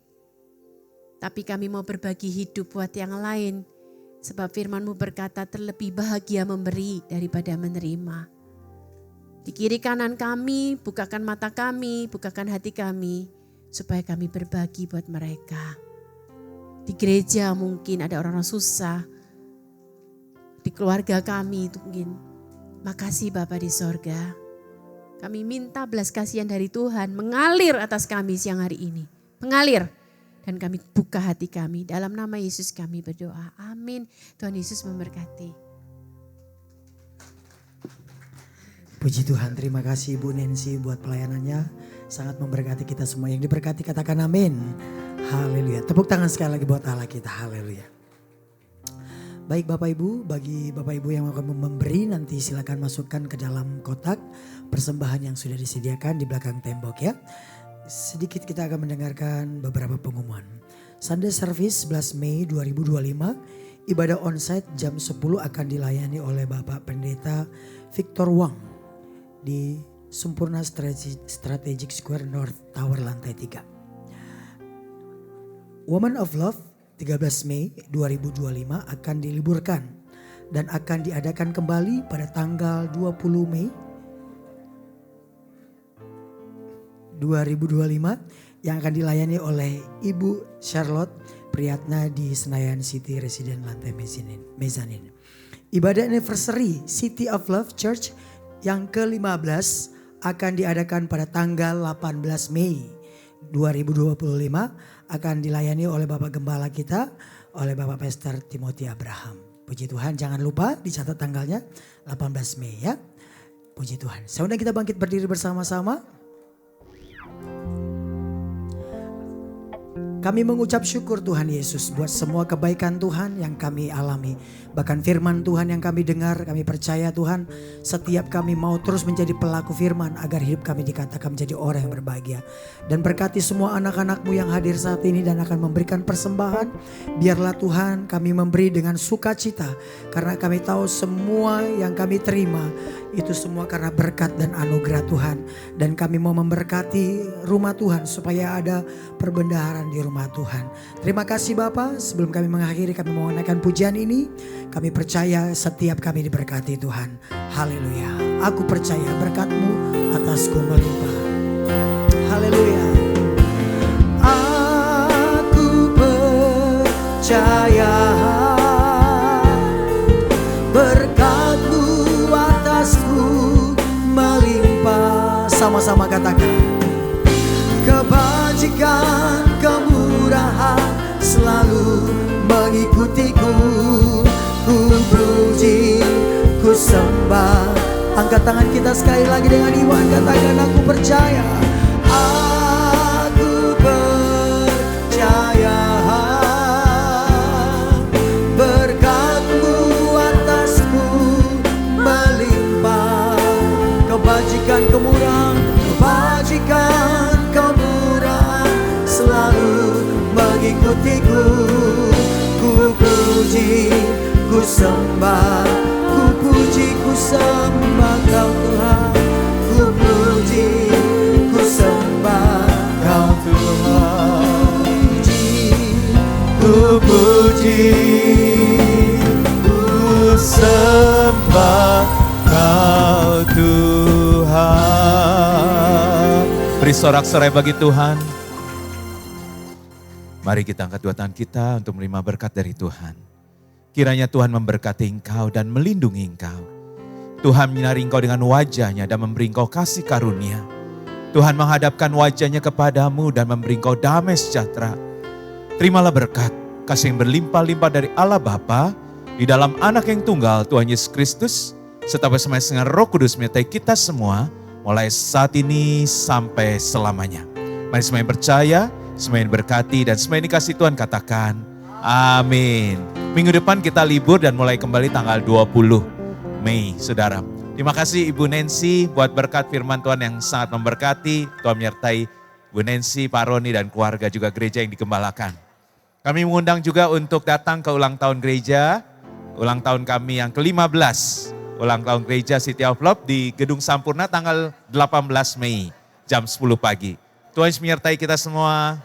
Tapi kami mau berbagi hidup buat yang lain. Sebab firman-Mu berkata terlebih bahagia memberi daripada menerima. Di kiri kanan kami, bukakan mata kami, bukakan hati kami. Supaya kami berbagi buat mereka. Di gereja mungkin ada orang-orang susah. Di keluarga kami itu mungkin. Makasih Bapa di sorga. Kami minta belas kasihan dari Tuhan mengalir atas kami siang hari ini. Mengalir. Dan kami buka hati kami. Dalam nama Yesus kami berdoa. Amin. Tuhan Yesus memberkati. Puji Tuhan, terima kasih Ibu Nancy buat pelayanannya. Sangat memberkati kita semua. Yang diberkati katakan amin. Haleluya. Tepuk tangan sekali lagi buat Allah kita. Haleluya. Baik Bapak Ibu, bagi Bapak Ibu yang akan memberi nanti silakan masukkan ke dalam kotak persembahan yang sudah disediakan di belakang tembok ya. Sedikit kita akan mendengarkan beberapa pengumuman. Sunday Service 11 Mei 2025, ibadah onsite jam 10 akan dilayani oleh Bapak Pendeta Victor Wang di Sempurna Strategic Square North Tower lantai 3. Woman of Love 13 Mei 2025 akan diliburkan dan akan diadakan kembali pada tanggal 20 Mei 2025 yang akan dilayani oleh Ibu Charlotte Priyatna di Senayan City Resident lantai mezanin. Ibadah anniversary City of Love Church yang ke-15 akan diadakan pada tanggal 18 Mei 2025 akan dilayani oleh Bapak Gembala kita oleh Bapak Pastor Timothy Abraham. Puji Tuhan, jangan lupa dicatat tanggalnya 18 Mei ya. Puji Tuhan. Saya undang kita bangkit berdiri bersama-sama. Kami mengucap syukur Tuhan Yesus buat semua kebaikan Tuhan yang kami alami. Bahkan firman Tuhan yang kami dengar, kami percaya Tuhan setiap kami mau terus menjadi pelaku firman agar hidup kami dikatakan menjadi orang yang berbahagia. Dan berkati semua anak-anak-Mu yang hadir saat ini dan akan memberikan persembahan. Biarlah Tuhan kami memberi dengan sukacita karena kami tahu semua yang kami terima itu semua karena berkat dan anugerah Tuhan. Dan kami mau memberkati rumah Tuhan supaya ada perbendaharaan di rumah Tuhan. Terima kasih Bapa. Sebelum kami mengakhiri, kami mau menaikkan pujian ini. Kami percaya setiap kami diberkati Tuhan. Haleluya. Aku percaya berkat-Mu atasku melimpah. Haleluya. Aku percaya berkat-Mu atasku melimpah. Sama-sama katakan. Kebajikan, kemurahan selalu mengikutiku. Ku puji, ku sembah. Angkat tangan kita sekali lagi dengan iman. Katakan aku percaya. Aku percaya berkat-Mu atasku melimpah. Kebajikan, kemurahan, kebajikan, kemurahan selalu mengikutiku. Ku puji, ku sembah, ku puji, ku sembah Kau Tuhan. Ku puji, ku sembah Kau Tuhan. Ku puji, ku sembah Kau Tuhan. Beri sorak-sorai bagi Tuhan. Mari kita angkat dua tangan kita untuk menerima berkat dari Tuhan. Kiranya Tuhan memberkati engkau dan melindungi engkau. Tuhan menyinari engkau dengan wajahnya dan memberi engkau kasih karunia. Tuhan menghadapkan wajahnya kepadamu dan memberi engkau damai sejahtera. Terimalah berkat, kasih yang berlimpah-limpah dari Allah Bapa, di dalam anak yang tunggal Tuhan Yesus Kristus, serta bersama dengan Roh Kudus menyertai kita semua, mulai saat ini sampai selamanya. Mari semua yang percaya, semua yang berkati dan semua yang dikasih Tuhan katakan amin. Minggu depan kita libur dan mulai kembali tanggal 20 Mei, saudara. Terima kasih Ibu Nancy buat berkat firman Tuhan yang sangat memberkati. Tuhan menyertai Ibu Nancy, Pak Roni dan keluarga juga gereja yang digembalakan. Kami mengundang juga untuk datang ke ulang tahun gereja, ulang tahun kami yang ke-15. Ulang tahun gereja City of Love di Gedung Sampurna tanggal 18 Mei jam 10 pagi. Tuhan menyertai kita semua.